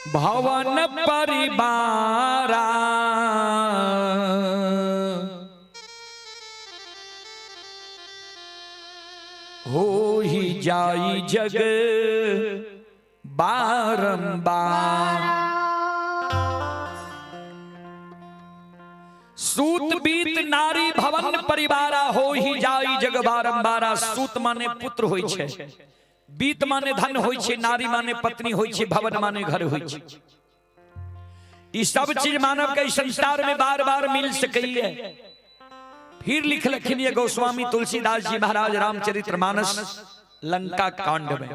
भवन परिवारा हो ही जाई जग बारंबार। सूत बीत नारी भवन परिवारा हो ही जाई जग बारंबारा। सूत माने पुत्र होय छे, बीत माने धन होय छे, नारी माने पत्नी होय छे, भवन माने घर होय छे। ई सब चीज मानव के संसार में बार बार मिल सकैए। फिर लिख लखिन ये गोस्वामी तुलसीदास जी महाराज रामचरितमानस लंका कांड में,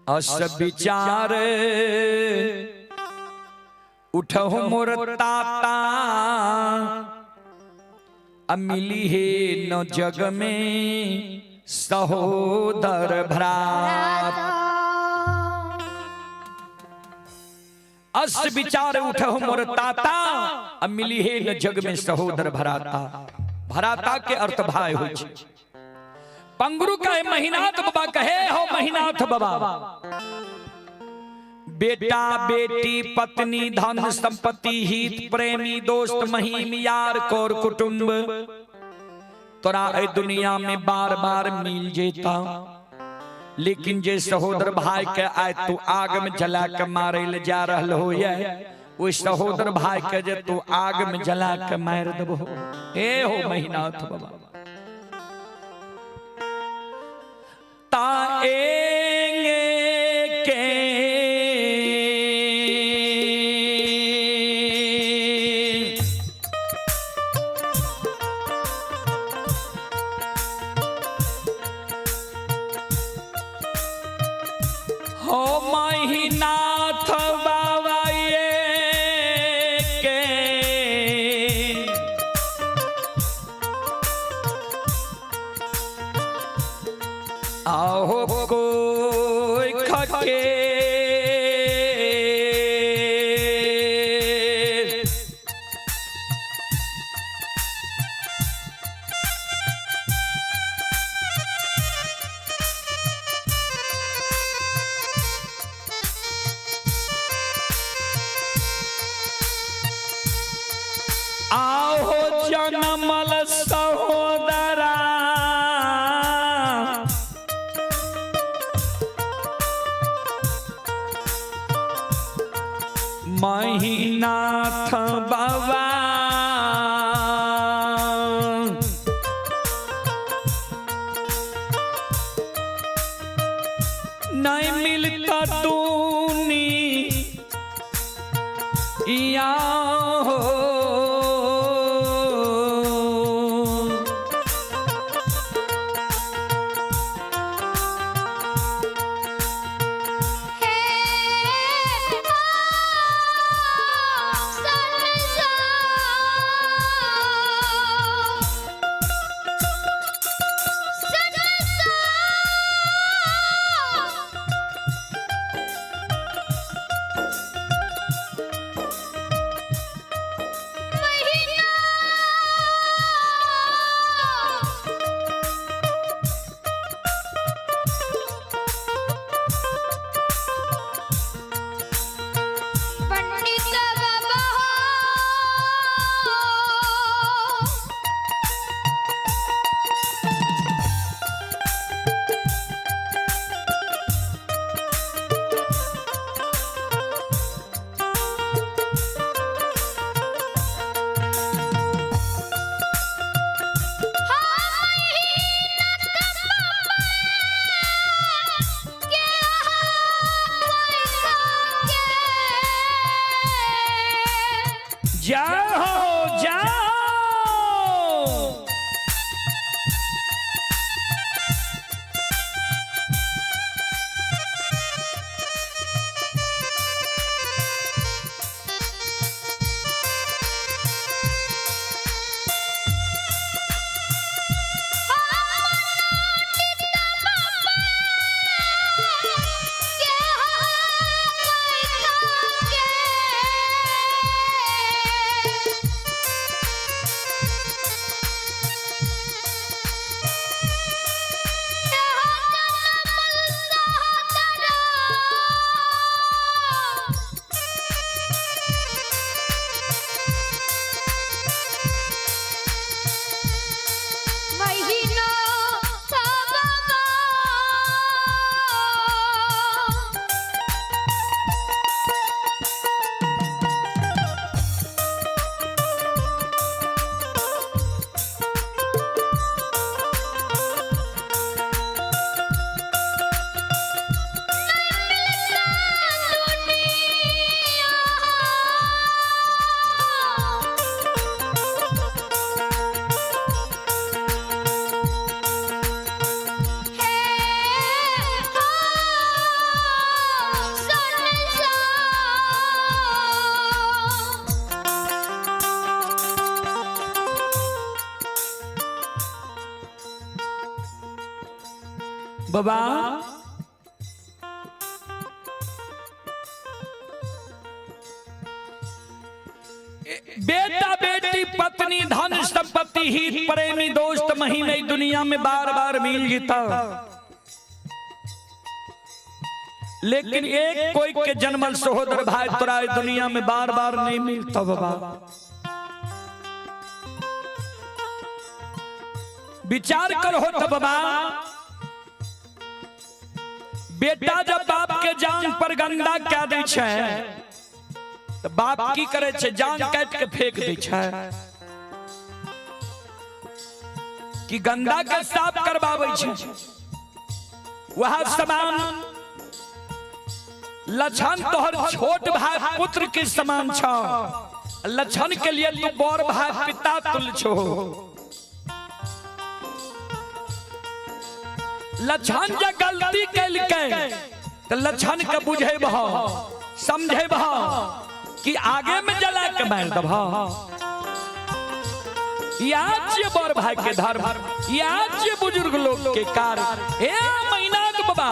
अस विचार उठहु मोर ताता अमिली हे न जग में सहोदर भ्रात। अस विचार उठहु मोर ताता अमिली हे न जग में सहोदर भ्राता। भ्राता के अर्थ भाई हो छे। पंगुरु कहे महीनाथ बाबा कहे हो महीनाथ बाबा, बेटा बेटी पत्नी धन संपत्ति हित प्रेमी दोस्त महीम यार कोर कुटुंब तोरा ए दुनिया में बार बार मिल जेता। लेकिन जे सहोदर भाई के आय तू आग में जला के मारे ले जा रहल हो, वो सहोदर भाई के जे तू आग में जला के मार देबो। ए हो महीनाथ बाबा ता एंगे के हो महीनाथ बाबा ये के आहो कोई खके आहो जनमल सहोदरा महीनाथ बाबा नहीं मिलता तूनी या हो। जाओ जाओ। महीना सबका बाबा बेटा बेटी पत्नी धन संपत्ति हित प्रेमी दोस्त महीने दुनिया में बार बार मिल जीता, लेकिन एक कोई के जन्मल सहोदर भाई तोरा दुनिया में बार बार नहीं मिलता। बाबा विचार करो तो बाबा, बेटा जब बाप के जान पर गंदा क्या दे छे तो बाप की करे छे, जान काट के फेंक दे छे कि गंदा के साफ करवावे छे। वह समान लक्षण तोहर छोट भाई पुत्र के समान छो, लक्षण के लिए तू बड़ भाई पिता तुल्य छो। लक्षण जे गलती कैल के तो लक्षण के बुझे बह समझे बह कि आगे में जला के मार दब। याद ये बड़ भाई के धर्म, याद ये बुजुर्ग लोग के कार्य। ए महीना के बाबा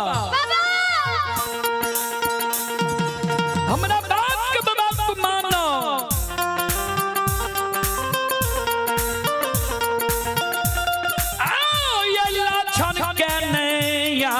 हमरा बाप के बाबा को मानो, आओ ये लक्षण के नैया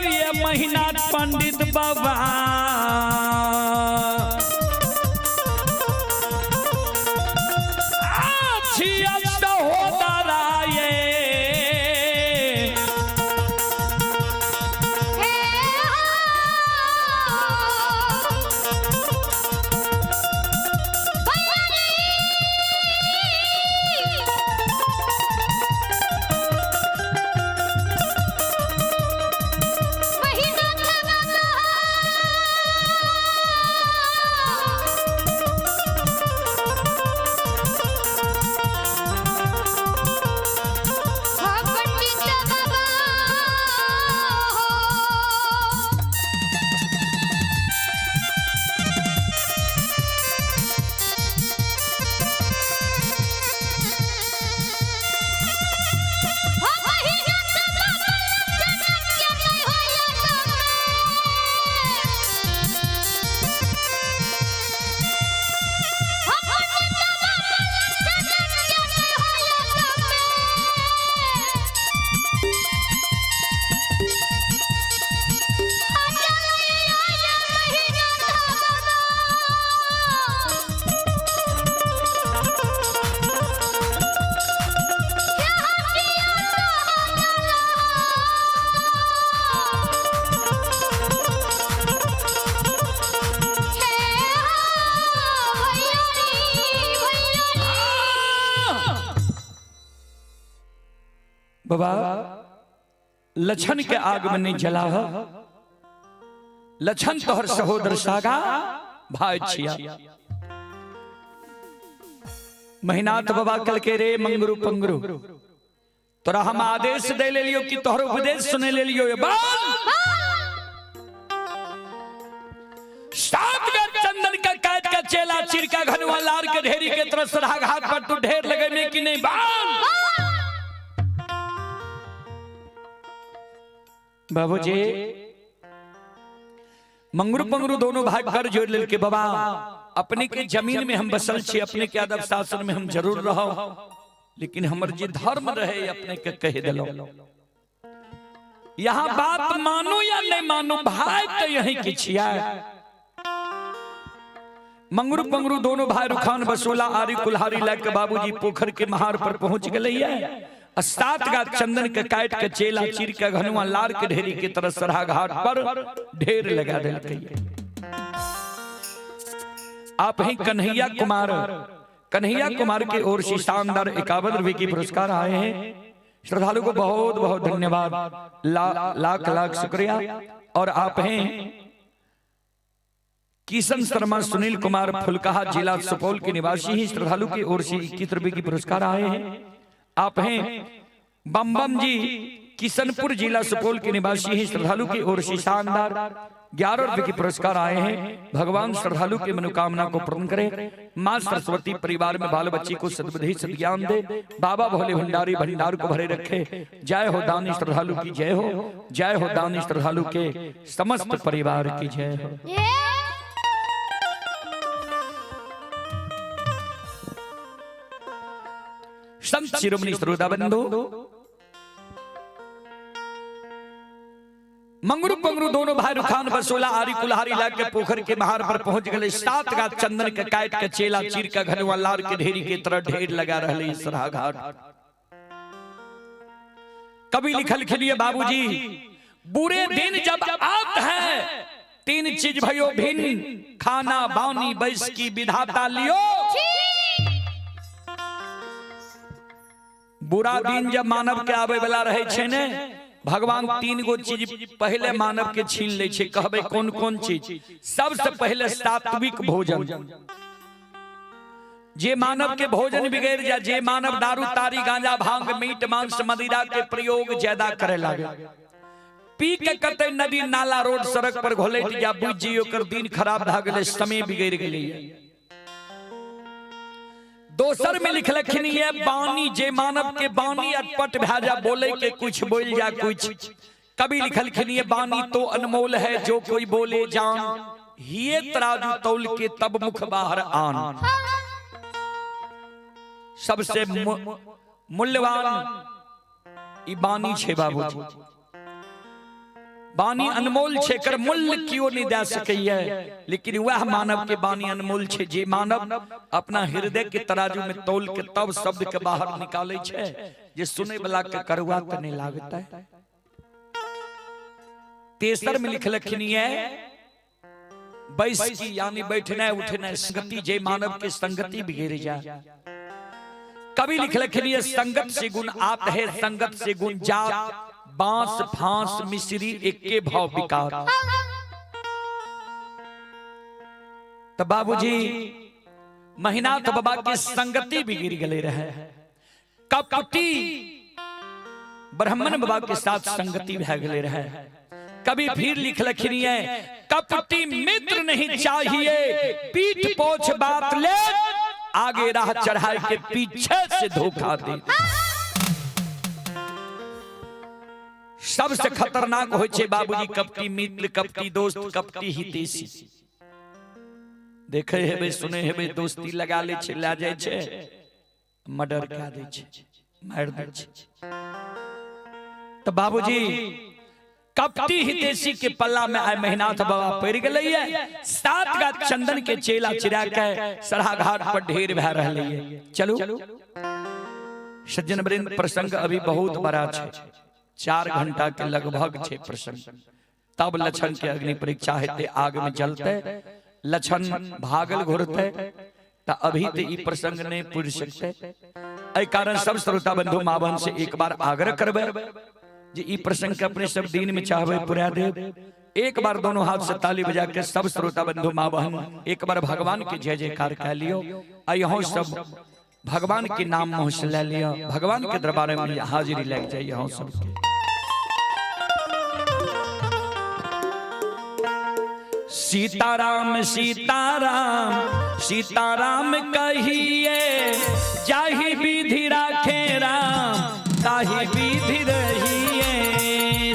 ये महीना पंडित बाबा बाबा लछन के आग में नहीं जला है, लछन तोहर सहोदर सागा भाई छिया। महिनाथ बाबा कल के रे मंगरू पंगरू तोरा हम आदेश दे ले लियो कि तोहर उपदेश सुने ले लियो। चंदन का कैद का चेला चिर का घनुआ लार के ढेरी के तरफ सरहा घाट पर तू ढेर लगे में कि नहीं बाबूजी। मंगरू पंगरू दोनों भाई कर जोड़ ले के बाबा अपने के जमीन में हम बसल छी, अपने के अदब शासन में हम जरूर रहो, लेकिन हमर जे धर्म रहे अपने के कह दिलो। यहाँ बात मानो या नहीं मानो भाई तो यही की छिया। मंगरू पंगरू दोनों भाई रुखान बसोला आरी कुल्हारी लेके बाबूजी पोखर के महार पर पहुंच गए है। अस्तात का चंदन के काट के चेला चीर के घनुआ लार के ढेरी की तरह सरहा घाट पर ढेर लगा दे। आप ही कन्हैया कुमार की ओर से शानदार 51 रुपए की पुरस्कार आए हैं। श्रद्धालु को बहुत बहुत धन्यवाद, लाख लाख शुक्रिया। और आप हैं किशन शर्मा सुनील कुमार फुलकाहा जिला सुपौल के निवासी ही। श्रद्धालु की ओर से 21 रुपए की पुरस्कार आए हैं। आप हैं बम बम जी किशनपुर जिला सुपौल के निवासी ही। श्रद्धालु की ओर से शानदार 11 रुपए की पुरस्कार आए हैं। भगवान श्रद्धालु की मनोकामना को पूर्ण करे। मां सरस्वती परिवार में बाल बच्ची को सद्बुद्धि सद्ज्ञान दे। बाबा भोले भंडारी भंडार को भरे रखे। जय हो दानी श्रद्धालु की जय हो, जय हो दानी श्रद्धालु के समस्त परिवार की जय हो। संत शिरोमणि श्रोता बंधु मंगरू पंगरू दोनों भाई रुखान बसोला आरी कुल्हारी लाके पोखर के महार पर पहुंच गए। 7 का चंदन के काट के चेला चीर का घनुआ लार के ढेरी के तरह ढेर लगा रहे सरहा घाट। कभी लिखल खिलिए बाबूजी बुरे दिन जब आत है 3 चीज भयो भिन्न, खाना बानी बैस की विधाता लियो। बुरा दिन जब मानव के आवे वाला रहे छे ने भगवान 3 गो चीज पहले मानव के छीन ले छे। कहबे कौन कौन चीज? सबसे पहले सात्विक भोजन। जे मानव के भोजन बिगड़ जा, जे मानव दारू तारी गांजा भांग मीट मांस मदिरा के प्रयोग ज्यादा करे लागे, पी के कते नदी नाला रोड सड़क पर घोलेट जा बुझ जी ओकर दिन खराब भ गेले, समय बिगड़ गेले। दोसर में लिखलखिन ये बानी जे मानव के बानी अटपट भाजा बोले के कुछ बोल जा कुछ। कभी लिखलखिन ये बानी तो अनमोल है जो कोई बोले जान, ये तराजू तौल के तब मुख बाहर आन। सबसे मूल्यवान ई बानी छे बाबूजी। बानी अनमोल छे, कर मूल्य क्यों नहीं दे सकैया, लेकिन वह मानव के बानी अनमोल छे जे मानव अपना हृदय के तराजू में तौल के तब शब्द के बाहर निकाले छे, जे सुने वाला के करुआ त नहीं लागता है। तेसर में लिखलखिन है बैस की यानी बैठना उठना संगति, जे मानव के संगति बिगड़ जाए। कभी लिखलखिन है संगत से गुण आत है, संगत से गुण जात, बांस फांस मिश्री एके भाव विकार। तो बाबूजी महिनाथ बाबा की संगति बिगड़ गले रहे। कपटी ब्राह्मण बाबा के साथ संगति भे गले रहे। कभी फिर लिखलखिन है कपटी मित्र नहीं चाहिए, पीठ पोछ बात ले, आगे राह चढ़ाए के पीछे से धोखा दे। सबसे खतरनाक होय छे बाबूजी कपटी मित्र, कपटी दोस्त, कपटी हितैषी। देखे हेबे सुने हेबे दोस्ती लगा ले छे, ला जाय छे मर्डर करा दे छे, मार दे छे। तो बाबूजी कपटी हितैषी के पल्ला में आय महिनाथ बाबा पड़ गले है। 7 का चंदन के चेला चिरा के सरहा घाट पर ढेर भे रहले है। चलो सज्जन वृंद प्रसंग अभी बहुत बड़ा छे, 4 घंटा के लगभग छे प्रसंग। तब लछन के अग्नि परीक्षा हेते, आग में जलते, लछन भागल घुरते। ता अभी ते ई प्रसंग नहीं पूर सकते। एहि कारण सब श्रोता बंधु माँ बहन से एक बार आग्रह करबे जे ई प्रसंग के अपने सब दिन में चाहबे पुरा दे। एक बार दोनों हाथ से ताली बजा के सब श्रोता बंधु माँ बहन एक बार भगवान के जय जयकार कह लियो। यहाँ सब भगवान के नाम मुँह से ले लिया, भगवान के दरबार में हाजिरी लग जाए। यहाँ सब सीताराम सीताराम सीताराम कहिए, जाहि विधि राखे राम ताहि विधि रहिए।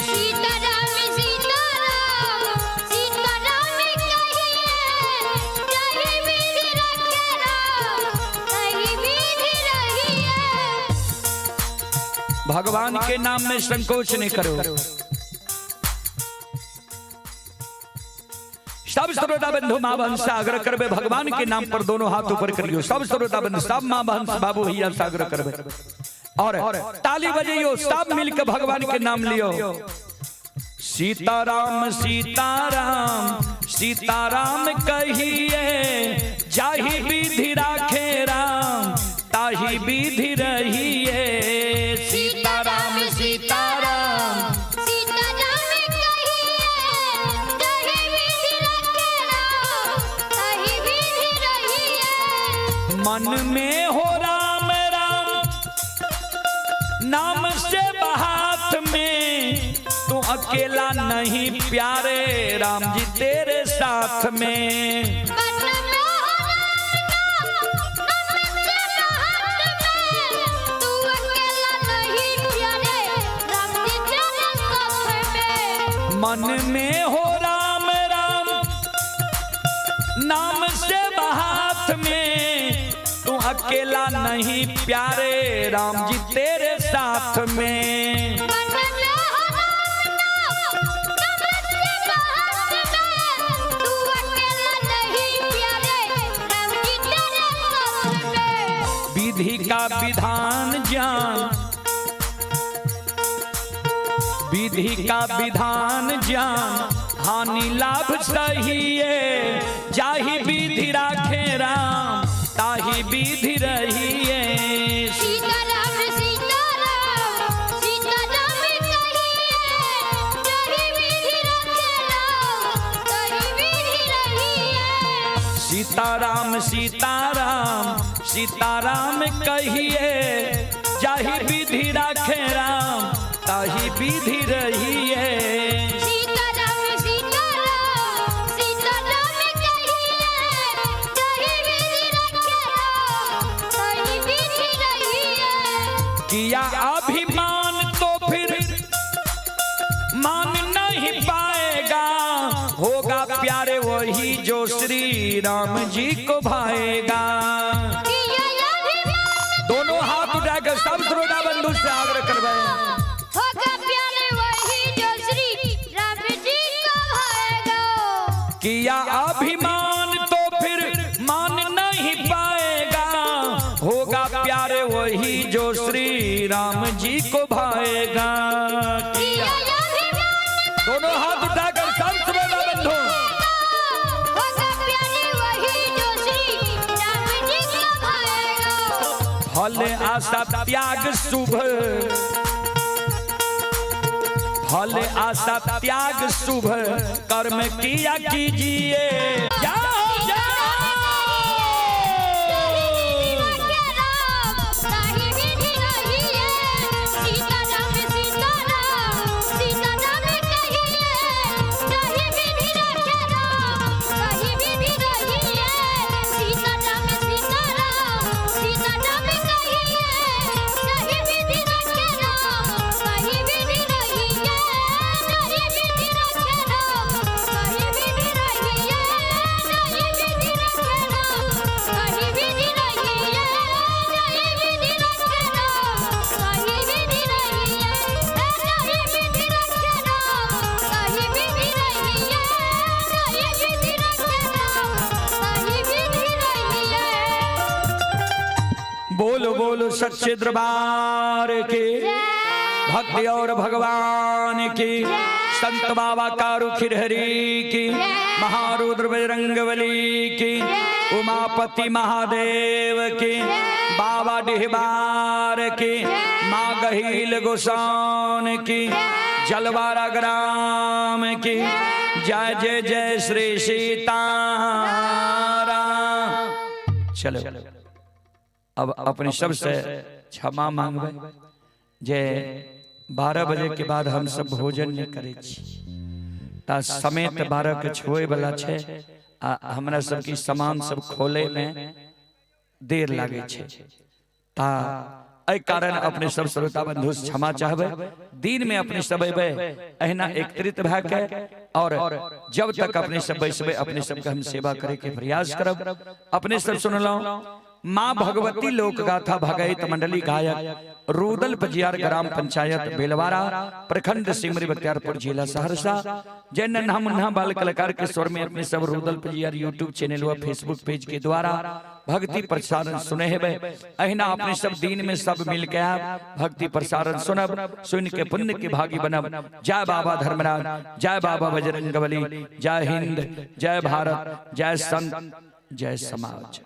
सीताराम सीताराम सीताराम कहिए, जाहि विधि राखे राम ताहि विधि रहिए। भगवान के नाम में संकोच नहीं करो। सब श्रोता बंधु माँ बहन से आग्रह करबे भगवान के नाम पर दोनों हाथ ऊपर करियो। सब श्रोता बंधु सब माँ बहन से बाबू भैया से आग्रह करबे और ताली बजाइयो, सब मिलकर भगवान के नाम लियो। सीताराम सीताराम सीताराम कहिए, जाहि विधि राखे राम ताहि विधि रहिए। सीताराम सीताराम सीताराम कहिए, जाहि विधि राखे राम ताहि विधि रहिए। मन में हो राम राम नाम से हाथ में, तू अकेला नहीं प्यारे राम जी तेरे साथ में। मन में हो राम नाम से हाथ में, तू अकेला नहीं प्यारे राम जी तेरे साथ में। मन में हो राम राम नाम से हाथ में, तू अकेला नहीं प्यारे राम जी तेरे साथ में। मन में हो राम नाम से हाथ में, तू अकेला नहीं प्यारे राम जी तेरे साथ में। विधि का विधान जान, विधि का विधान जान, हानि लाभ सहिए। जाहि विधि राखे राम ताहि विधि रहिए। सीताराम सीताराम सीताराम कहिए, जाहि विधि राखे राम ताहि विधि रहिए। सीताराम सीताराम सीताराम कहिए, जाहि विधि राखे राम ताहि विधि रहिए। सीताराम सीताराम सीताराम कहिए, जाहि विधि राखे राम ताहि विधि रहिए। किया अभिमान तो फिर मान नहीं पाएगा, होगा प्यारे वही जो श्री राम जी को भाएगा। दोनों हाथ उठाकर सब श्रोता बंधु से आग्रह करवाए। होगा प्यारे वही जो श्री राम जी को भाएगा। किया अभिमान तो फिर मान नहीं पाएगा, होगा प्यारे वही जो श्री राम जी को भाएगा। किया अभिमान दोनों हाथ उठाकर सब श्रोता बंधु। होगा प्यारे वही जो श्री राम जी को भाएगा। फल आशा त्याग शुभ, फल आशा त्याग शुभ, कर्म किया कीजिए। जाओ जाओ ताहि विधि रहिए। सीताराम सीताराम सीताराम कहिए, जाहि विधि राखे राम ताहि विधि रहिए। सीताराम सीताराम सीताराम कहिए, जाहि विधि राखे राम ताहि विधि रहिए। जाहि विधि राखे राम ताहि विधि रहिए। जाहि विधि राखे राम ताहि विधि रहिए। जाहि विधि राखे राम ताहि विधि रहिए। जाहि विधि राखे राम ताहि विधि रहिए। जाहि विधि राखे राम ताहि विधि रहिए। बोलो बोलो सच्चे दरबार के, भक्ति और भगवान की संत बाबा कारू खिरहरी की, महारुद्र बजरंगबली की, उमापति महादेव की, बाबा डिहबार की, माँ गहील गोसाउन की, जलवारा ग्राम की, जय जय जय श्री सीताराम। चलो अब अपने सब से क्षमा मांगबे जे 12 बजे के बाद हम सब भोजन नहीं करे छी, ता समय 12 के छुए वाला छे, हमरा सब की सामान सब खोले में देर लागे छे, ता एहि कारण अपने सब श्रोता बंधु क्षमा चाहबे। दिन में अपने सब अबे अहिना एकत्रित भए के, और जब तक अपने सब बैसबे अपने सबके हम सेवा करे के प्रयास करब। अपने सब सुनलौ माँ भगवती लोक गाथा भगैत मंडली गायक रूदल पजियार ग्राम पंचायत बेलवारा प्रखंड सिमरी बख्तियारपुर जिला सहरसा। जय नन्हा मुन्हा बाल कलाकार के स्वर में अपने सब रूदल पजियार यूट्यूब चैनल व फेसबुक पेज के द्वारा भक्ति प्रसारण सुने हेबे। अहिना अपने सब दिन में सब मिल के भक्ति प्रसारण सुनब, सुन के पुण्य के भागी बनब। जय बाबा धर्मराज, जय बाबा बजरंगबली, जय हिंद, जय भारत, जय संत, जय समाज।